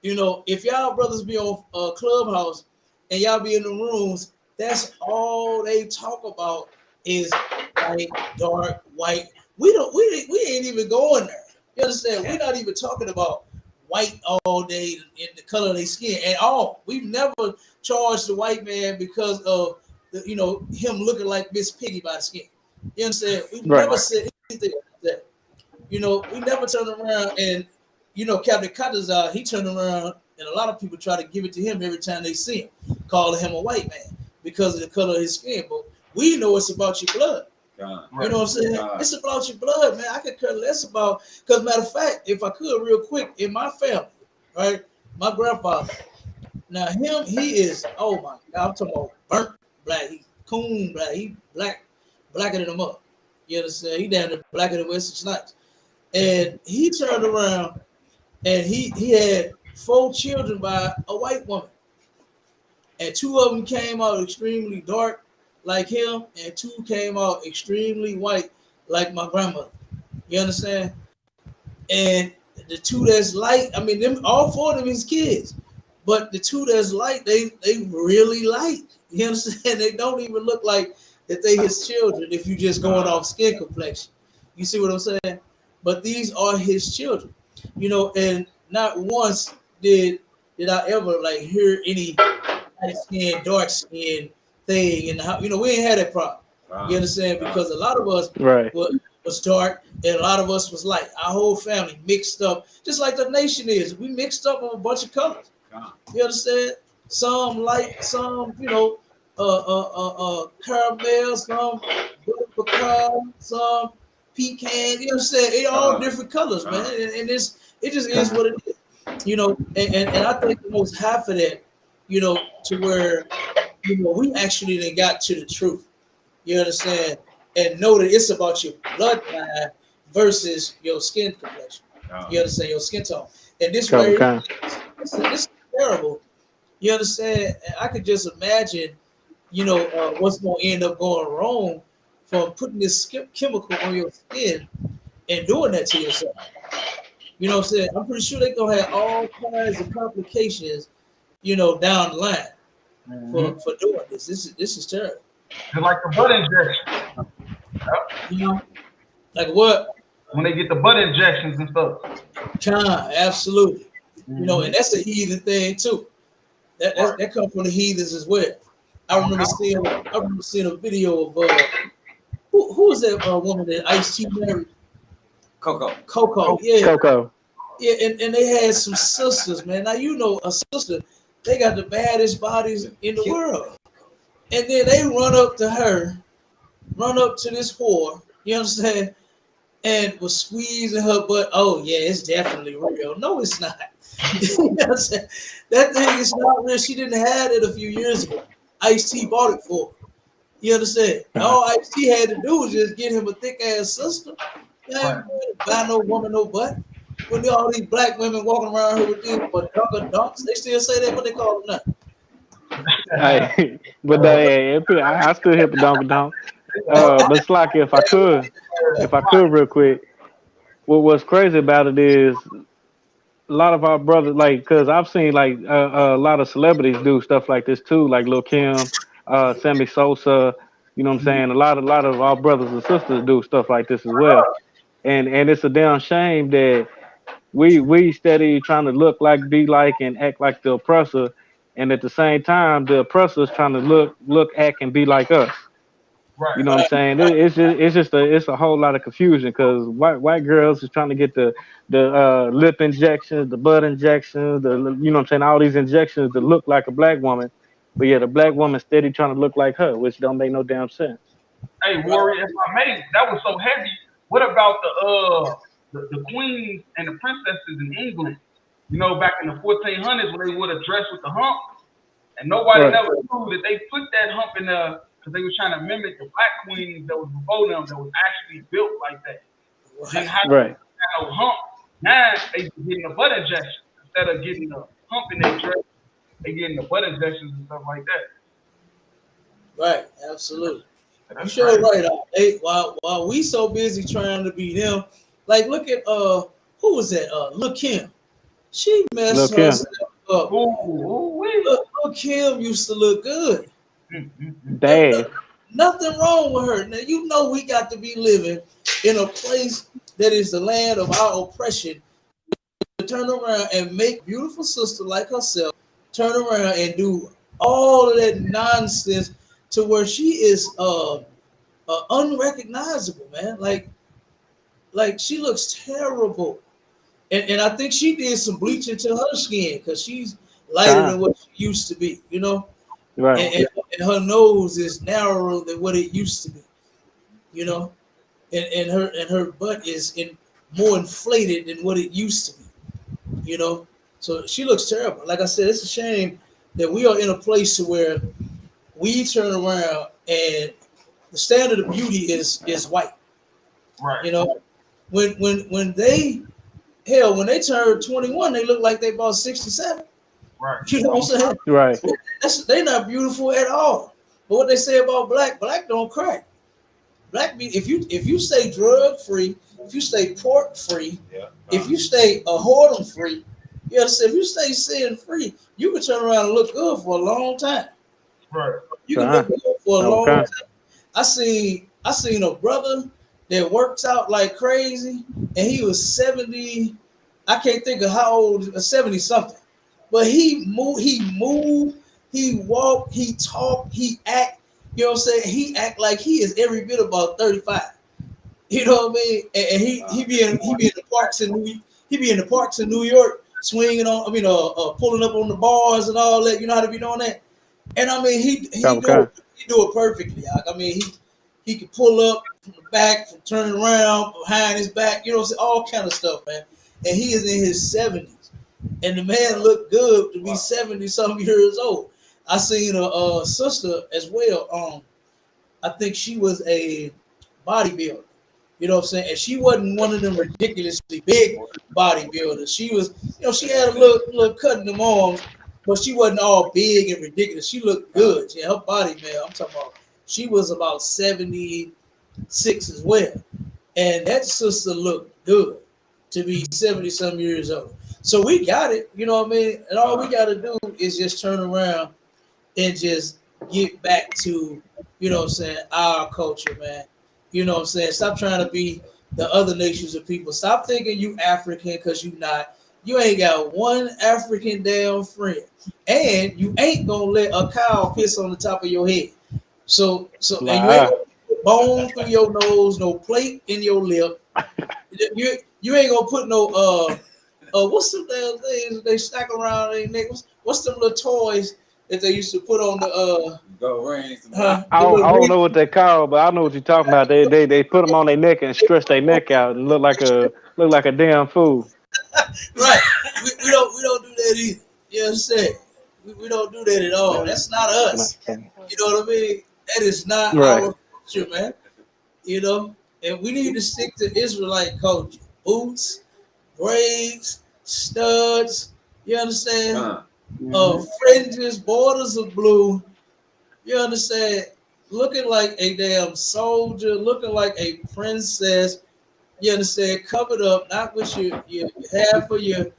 You know, if y'all brothers be on Clubhouse and y'all be in the rooms, that's all they talk about is light, dark, white. We ain't even going there. You understand? We're not even talking about white all day in the color of their skin at all. We've never charged the white man because of him looking like Miss Piggy by the skin. You understand? We never said anything like that. You know, we never turned around and Captain Katazar, he turned around and a lot of people try to give it to him every time they see him. calling him a white man because of the color of his skin. But we know it's about your blood. God. You know what I'm saying? God. It's about your blood, man. I could care less about, because matter of fact, if I could real quick, in my family, right? My grandfather, now him, he is, oh my God, I'm talking about burnt black. He coon black. He blacker than a mother. You understand? He down there blacker than Wesley Snipes. And he turned around and he had 4 children by a white woman. And 2 of them came out extremely dark like him, and 2 came out extremely white like my grandmother. You understand? And the 2 that's light, I mean, them all 4 of them his kids. But the 2 that's light, they really light. You understand? They don't even look like that they his children if you just going off skin complexion. You see what I'm saying? But these are his children. You know, and not once did I ever like hear any light skin, dark skin thing, and how, you know, we ain't had that problem. You understand? Because a lot of us was dark and a lot of us was light. Our whole family mixed up, just like the nation is. We mixed up on a bunch of colors. You understand? Some light, some, you know, caramel, some pecan, some pecan. You understand? They all different colors, man. And it just is what it is. You know, and I think the most half of that, you know, to where, you know, we actually then got to the truth. You understand? And know that it's about your bloodline versus your skin complexion. You understand? Your skin tone. And this way, this is terrible. You understand? I could just imagine, you know, what's going to end up going wrong from putting this chemical on your skin and doing that to yourself. You know what I'm saying? I'm pretty sure they're going to have all kinds of complications, you know, down the line for doing this. This is terrible. It's like the butt injection. You know, like what? When they get the butt injections and stuff. Absolutely. You know, and that's a heathen thing too. That comes from the heathens as well. I remember seeing a video of who was that woman that Ice-T married? Coco. Yeah. Coco. Yeah, and they had some sisters, man. Now you know a sister, they got the baddest bodies in the world. And then they run up to her, run up to this whore, you understand? And was squeezing her butt. Oh yeah, it's definitely real. No, it's not. You know what I'm saying? That thing is not real. She didn't have it a few years ago. Ice-T bought it for her. You understand? All Ice-T had to do was just get him a thick ass sister. Yeah, buy no woman no butt. When all these black women walking around here with these dunks, they still say that, what they call them now. Hey, but I still hit the donk. But it's like if I could real quick, what's crazy about it is a lot of our brothers, like, cause I've seen like a lot of celebrities do stuff like this too, like Lil Kim, Sammy Sosa. You know what I'm saying? A lot of our brothers and sisters do stuff like this as well. And it's a damn shame that we steady trying to look like, be like, and act like the oppressor, and at the same time the oppressor is trying to look, act, and be like us. Right. You know what I'm saying? It's a whole lot of confusion because white girls is trying to get the lip injections, the butt injections, you know what I'm saying, all these injections to look like a black woman, but yeah, the black woman steady trying to look like her, which don't make no damn sense. Hey, Warrior, if I may, that was so heavy. What about the queens and the princesses in England? You know, back in the 1400s when they would have dressed with the hump, and nobody never knew that they put that hump in the, because they were trying to mimic the black queens that was before them that was actually built like that. And how they had no hump. Now they getting a butt injection instead of getting a hump in their dress. They getting the butt injections and stuff like that. Right, absolutely. You sure right. While we so busy trying to be them, like look at who was that? Lil Kim. She messed herself up. Lil Kim used to look good. Nothing wrong with her. Now you know we got to be living in a place that is the land of our oppression. To turn around and make beautiful sister like herself turn around and do all of that nonsense to where she is unrecognizable, man. Like she looks terrible. And I think she did some bleaching to her skin because she's lighter than what she used to be, you know. Right. And her nose is narrower than what it used to be, you know, and her butt is more inflated than what it used to be, you know. So she looks terrible. Like I said, it's a shame that we are in a place where we turn around and the standard of beauty is white. Right. You know, when they when they turn 21, they look like they about 67. Right. You know what I'm saying? Right. They're not beautiful at all. But what they say about black don't crack. If you stay drug free, if you stay pork free, if you stay whoredom free, you understand? If you stay sin free, you can turn around and look good for a long time. Right. You can look good for a long Okay. time. I seen a brother that works out like crazy, and he was 70. I can't think of how old, 70 something. But he moved, he walked, he talked, he act, you know what I'm saying? He act like he is every bit about 35. You know what I mean? And he be in the parks in New York, swinging on, pulling up on the bars and all that. You know how to be doing that? And I mean, he do it perfectly. I mean, he could pull up from the back, from turning around behind his back, you know, all kind of stuff, man. And he is in his 70s, and the man looked good to be 70 some years old. I seen a sister as well. I think she was a bodybuilder. You know what I'm saying? And she wasn't one of them ridiculously big bodybuilders. She was, she had a little cut in the arms, but she wasn't all big and ridiculous. She looked good. Yeah, her body, man, I'm talking about, she was about 76 as well. And that sister looked good to be 70 some years old. So we got it, you know what I mean? And all we got to do is just turn around and just get back to, you know what I'm saying, our culture, man. You know what I'm saying? Stop trying to be the other nations of people. Stop thinking you African because you not. You ain't got one African damn friend. And you ain't gonna let a cow piss on the top of your head. So and you ain't gonna put bone through your nose, no plate in your lip. You ain't gonna put no what's some damn things they stack around their neck? What's them little toys that they used to put on the I don't know what they call, but I know what you're talking about. They put them on their neck and stretch their neck out and look like a damn fool. Right. We don't do that either. You understand? We don't do that at all. That's not us. You know what I mean? That is not our culture, man. You know, and we need to stick to Israelite culture. Boots, braids, studs. You understand? Fringes, borders of blue. You understand? Looking like a damn soldier, looking like a princess. You understand? Covered up, not with your half of your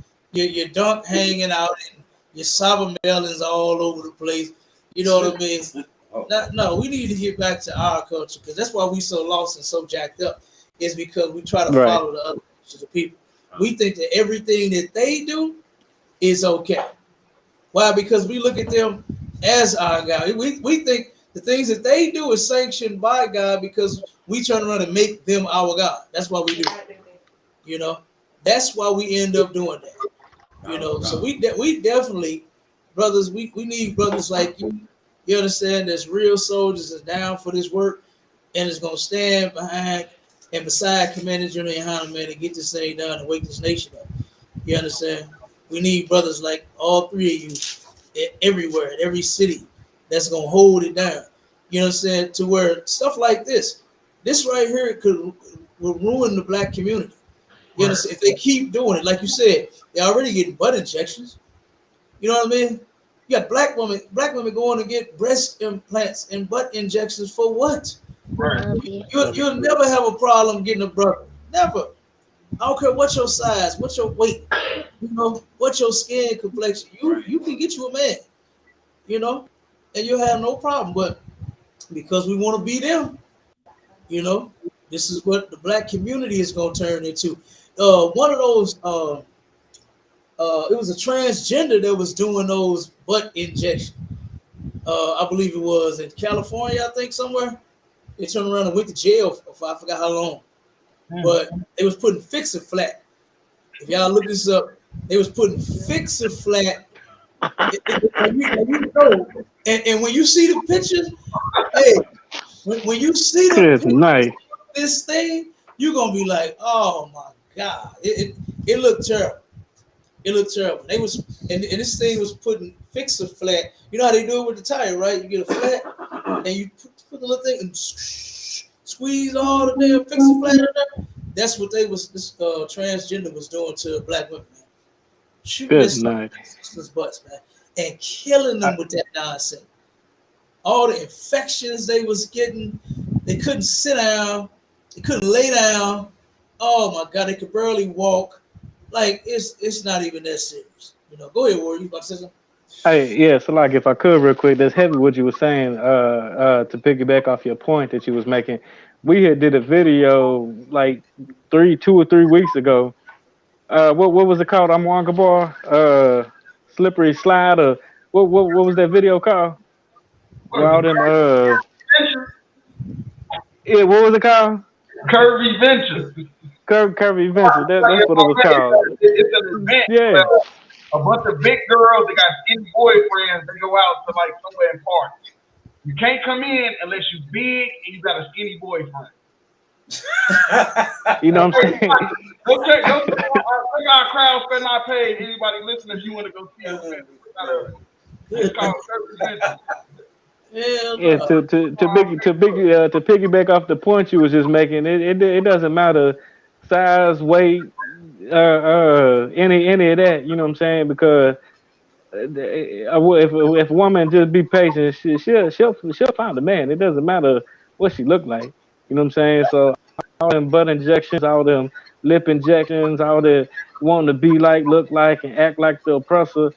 dunk hanging out and your sour melons all over the place. You know what I mean? No, we need to get back to our culture because that's why we so lost and so jacked up. Is because we try to follow the other people. We think that everything that they do is okay. Why? Because we look at them as our God. We think the things that they do is sanctioned by God because we turn around and make them our God. That's why we do it. You know, that's why we end up doing that. You know, so we definitely, brothers, we need brothers like you. You understand? There's real soldiers that's down for this work and is going to stand behind and beside Commander General Yohanan, man, and get this thing done and wake this nation up. You understand? We need brothers like all three of you everywhere, in every city, that's going to hold it down. You know what I'm saying? To where stuff like this right here will ruin the black community. You understand? If they keep doing it, like you said, they're already getting butt injections. You know what I mean? You got black women going to get breast implants and butt injections for what? Right. You'll never have a problem getting a brother. Never. I don't care what your size, what your weight, you know, what your skin complexion. You can get you a man, you know, and you'll have no problem. But because we want to be them, you know, this is what the black community is going to turn into. One of those, it was a transgender that was doing those butt injections. I believe it was in California, I think somewhere. They turned around and went to jail for I forgot how long. But they was putting Fix-A-Flat. If y'all look this up, they was putting Fix-A-Flat. And And when you see the pictures, hey, when you see the Good pictures night. of this thing, you're gonna be like, oh my God, it looked terrible. It looked terrible. They was and this thing was fix a flat. You know how they do it with the tire, right? You get a flat and you put the little thing and squeeze all the damn fix a flat in there. That's what this transgender was doing to black women, man. Shooting Good this night. sisters' butts, man, and killing them with that nonsense. All the infections they was getting, they couldn't sit down, they couldn't lay down. Oh my God, they could barely walk. Like it's not even that serious. You know, go ahead, Warren. You about to say something? Hey, yeah, so like if I could real quick, that's heavy what you were saying, to piggyback off your point that you was making. We had did a video like 2 or 3 weeks ago. What was it called? I'm on Gabar, slippery slide, or what was that video called? What is Where all it? them Venture? yeah, what was it called? Curvy Venture. Curvy Venture. Like That's if what it I was made called. it's an event Yeah. where a bunch of big girls that got skinny boyfriends, they go out to like somewhere and party. You can't come in unless you big and you got a skinny boyfriend. You know what I'm saying? Go check our crowd spend our page. Anybody listening, if you want to go see it, it's called Curvy Venture. Hell Yeah, no. to piggyback off the point you was just making, it doesn't matter size, weight, any of that. You know what I'm saying? Because if a woman just be patient, she'll find a man. It doesn't matter what she look like. You know what I'm saying? So all them butt injections, all them lip injections, all the wanting to be like, look like, and act like the oppressor,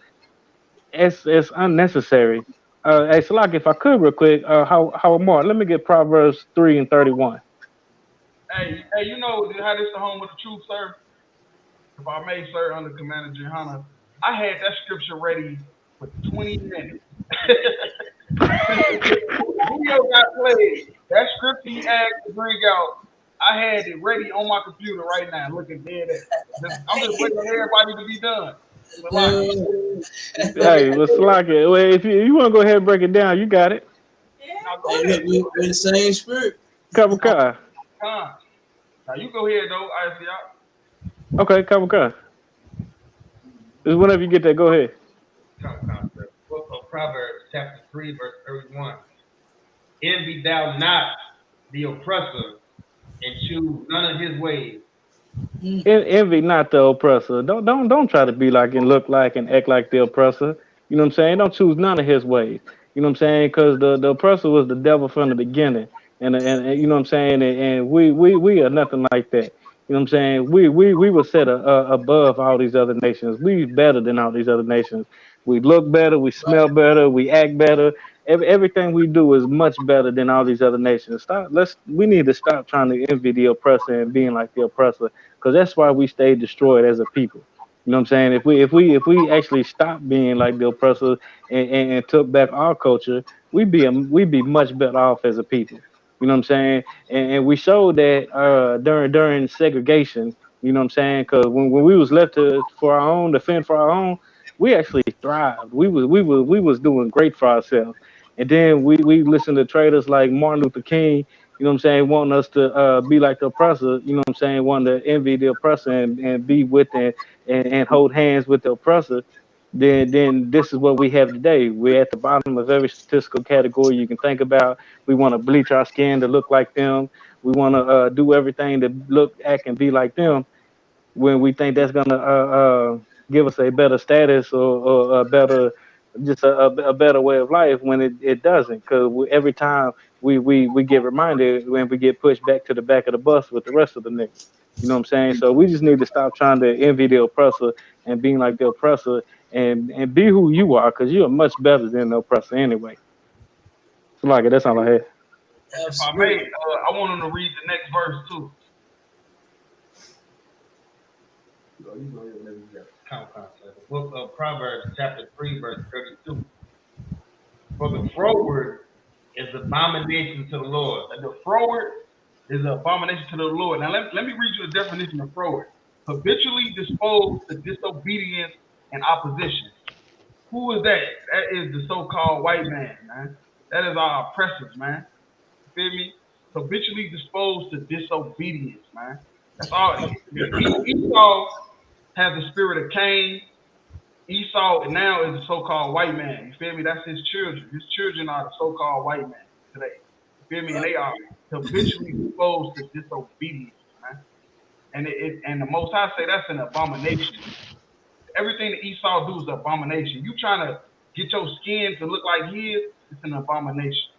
it's unnecessary. Hey, Salak, if I could real quick, how more? Let me get Proverbs 3:31. Hey, you know how this the home of the truth, sir? If I may, sir, under Commander Johanna, I had that scripture ready for 20 minutes. Video got played. That scripture he asked to bring out, I had it ready on my computer right now, looking dead at it. I'm just waiting on everybody to be done. Hey, well, Salak, well, if you want to go ahead and break it down, you got it. Hey, look, we're the same spirit. Cover car. Now you go ahead though, I see y'all. Okay, cover car. Just whenever you get that, go ahead. Book of Proverbs, chapter 3, verse 31. Envy thou not the oppressor, and choose none of his ways. Envy not the oppressor. Don't try to be like and look like and act like the oppressor. You know what I'm saying? Don't choose none of his ways. You know what I'm saying? Because the oppressor was the devil from the beginning, and you know what I'm saying. And we are nothing like that. You know what I'm saying? We were set above all these other nations. We better than all these other nations. We look better. We smell better. We act better. Everything we do is much better than all these other nations. We need to stop trying to envy the oppressor and being like the oppressor, because that's why we stay destroyed as a people. You know what I'm saying? If we actually stopped being like the oppressor and took back our culture, we'd be much better off as a people. You know what I'm saying? And we showed that during segregation. You know what I'm saying? Because when we was left for our own, to fend for our own, we actually thrived. We was doing great for ourselves. And then we listened to traitors like Martin Luther King, you know what I'm saying, wanting us to be like the oppressor, you know what I'm saying, wanting to envy the oppressor and be with and hold hands with the oppressor. Then this is what we have today. We're at the bottom of every statistical category you can think about. We want to bleach our skin to look like them. We want to do everything to look, act, and be like them, when we think that's gonna give us a better status, or a better, just a better way of life, when it doesn't. Because every time we get reminded, when we get pushed back to the back of the bus with the rest of the niggas. You know what I'm saying? So we just need to stop trying to envy the oppressor and being like the oppressor, and be who you are, because you are much better than the oppressor anyway. So like that's all I had. If I may, I want him to read the next verse too. You go ahead whenever you got the book of Proverbs, chapter 3, verse 32. For the froward is abomination to the Lord. And the froward is an abomination to the Lord. Now let me read you the definition of froward. Habitually disposed to disobedience and opposition. Who is that? That is the so-called white man, man. That is our oppressors, man. You feel me? Habitually disposed to disobedience, man. That's all. Esau has the spirit of Cain. Esau now is the so-called white man. You feel me? That's his children. His children are the so-called white man today. You feel me? And they are habitually disposed to disobedience, man. And the Most High say that's an abomination. Everything that Esau do is an abomination. You trying to get your skin to look like his, it's an abomination.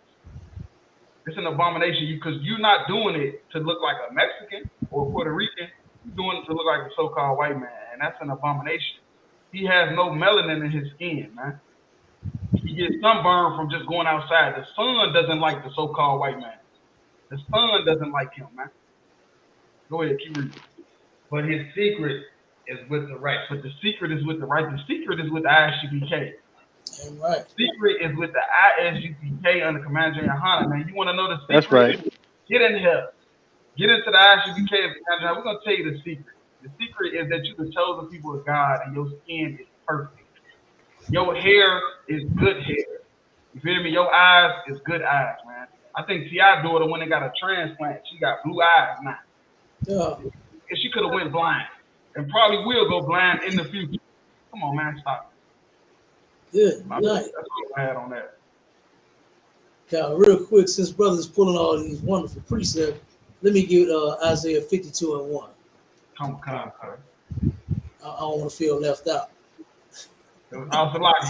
It's an abomination because you're not doing it to look like a Mexican or Puerto Rican. You're doing it to look like a so-called white man, and that's an abomination. He has no melanin in his skin, man. He gets sunburned from just going outside. The sun doesn't like the so-called white man. The sun doesn't like him, man. Go ahead, keep reading. But his secret is with the right. But the secret is with the right. The secret is with the ISUPK. Right. Secret is with the ISUPK under Commander General Hunter. Man, you want to know the secret? That's right. Get in here. Get into the ISUPK of Commander General. We're going to tell you the secret. The secret is that you're the chosen people of God and your skin is perfect. Your hair is good hair. You feel me? Your eyes is good eyes, man. I think T.I. daughter, when they got a transplant, she got blue eyes now. Yeah. And she could have went blind. And probably will go blind in the future. Come on, man, stop. Good. Nice. That's all I had on that. Now, real quick, since brothers pulling all these wonderful precepts, let me give Isaiah 52:1. Come. I don't want to feel left out. I was like,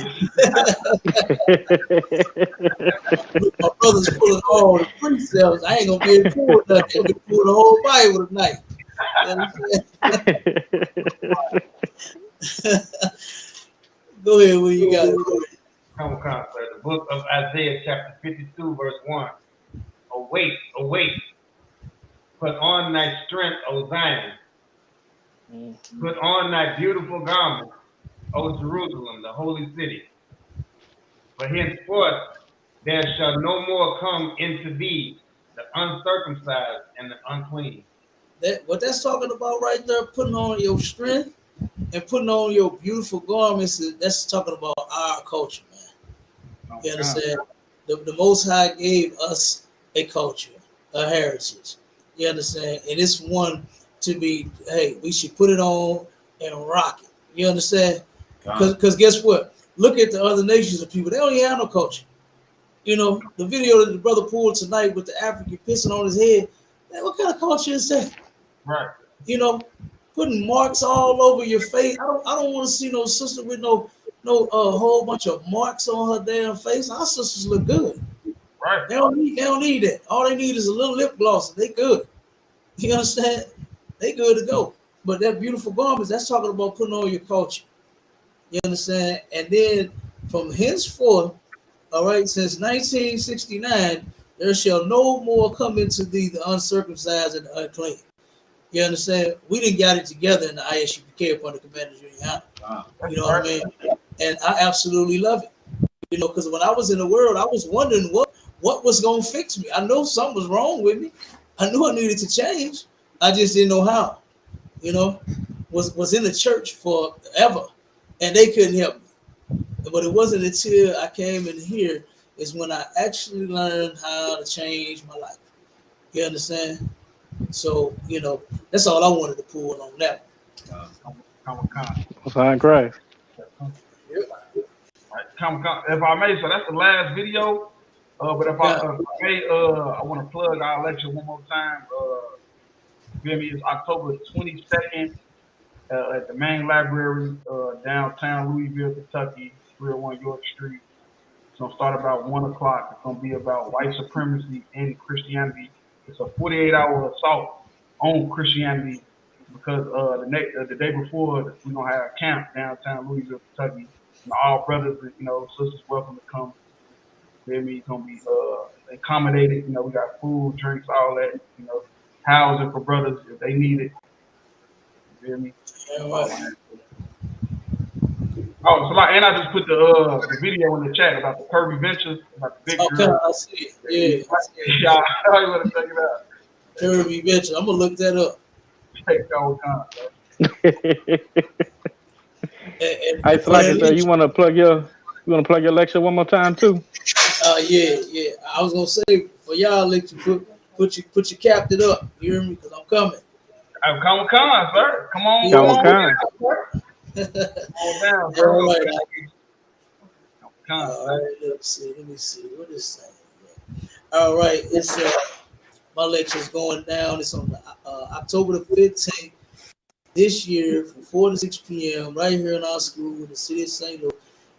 my brother's pulling all the precepts. I ain't gonna be able to pull nothing. I'm gonna pull the whole Bible tonight. Go ahead, when you got it. Come, sir. The book of Isaiah, chapter 52, verse 1. Awake. Put on thy strength, O Zion. Put on thy beautiful garment, O Jerusalem, the holy city. For henceforth there shall no more come into thee the uncircumcised and the unclean. What that's talking about right there, putting on your strength and putting on your beautiful garments, that's talking about our culture, man. You understand? The Most High gave us a culture, a heritage. You understand? And it's one to be, hey, we should put it on and rock it. You understand? Because guess what? Look at the other nations of people. They don't even have no culture. You know, the video that the brother pulled tonight with the African pissing on his head, man, what kind of culture is that? right. You know, putting marks all over your face. I don't want to see no sister with no whole bunch of marks on her damn face. Our sisters look good. Right. They don't need that. All they need is a little lip gloss and they good. You understand? They good to go. But that beautiful garments, that's talking about putting on your culture. You understand? And then from henceforth, all right, since 1969, there shall no more come into thee the uncircumcised and the unclean. You understand? We didn't got it together in the ISUPK upon the Commander General. Wow. You know what I mean? And I absolutely love it. You know, because when I was in the world, I was wondering what was going to fix me. I know something was wrong with me. I knew I needed to change. I just didn't know how. You know, was in the church forever, and they couldn't help me. But it wasn't until I came in here is when I actually learned how to change my life. You understand? So, you know, that's all I wanted to pull on that. Fine, great. If I may, so that's the last video. But if I may, I want to plug our lecture one more time. It's October 22nd at the main library, downtown Louisville, Kentucky, 301 York Street. It's going to start about 1 o'clock. It's going to be about white supremacy and Christianity. It's a 48-hour assault on Christianity because the day before, we're going to have a camp downtown Louisville, Kentucky. And all brothers, sisters welcome to come. It's going to be accommodated. We got food, drinks, all that, housing for brothers if they need it. You feel me? And I just put the video in the chat about the Kirby Ventures, about the big girl. I see it. Yeah. I know you want to check it out. Kirby Ventures. I'm going to look that up. Take the whole time, Hey, Flacker, you want to plug your You want to plug your lecture one more time too? Yeah. I was gonna say for y'all, let you put your captain up. You hear me? Cause I'm coming. Come on, sir. Come on, Yeah. come on Come. down, sir. Come on down, sir. All right. Come, All right. Let me see. What is saying? All right. It's my lecture's going down. It's on October the 15th this year from 4 to 6 p.m. right here in our school in the city of St. Louis.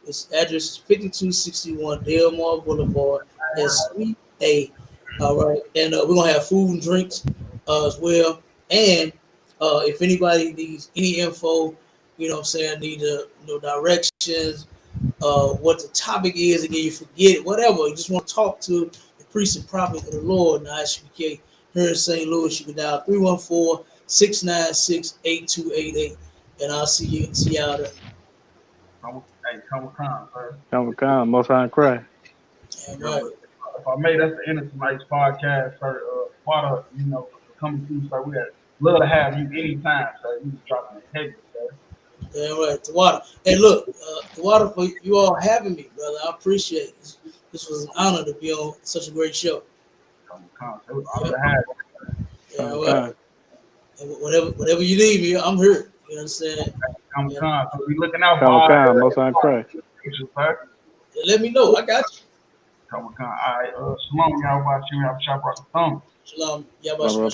Its address is 5261 Delmar Boulevard, that's Suite A. All right. And we're going to have food and drinks as well. And if anybody needs any info, you know what I'm saying, need directions, what the topic is, again, you forget it, whatever. You just want to talk to the priest and prophet of the Lord, now HBK, here in St. Louis, you can dial 314-696-8288. And I'll see y'all there. come, sir. Come. Most High Christ. All right. If I may, that's the end of tonight's podcast, sir. Water, for coming through, sir. We love to have you anytime, sir. You just dropping the heavy, sir. Yeah, right. The water. Hey, look, the water for you all having me, brother. I appreciate it. This was an honor to be on such a great show. Come, sir. It was an honor to have you. Yeah, all right. And whatever you need me, I'm here. You understand? Come, so we looking out for Come. Most High Christ. Sir. Let me know. I got you. Come. All right. Shalom, y'all. Watch you. Have a shot. Shalom. Shalom. Brother,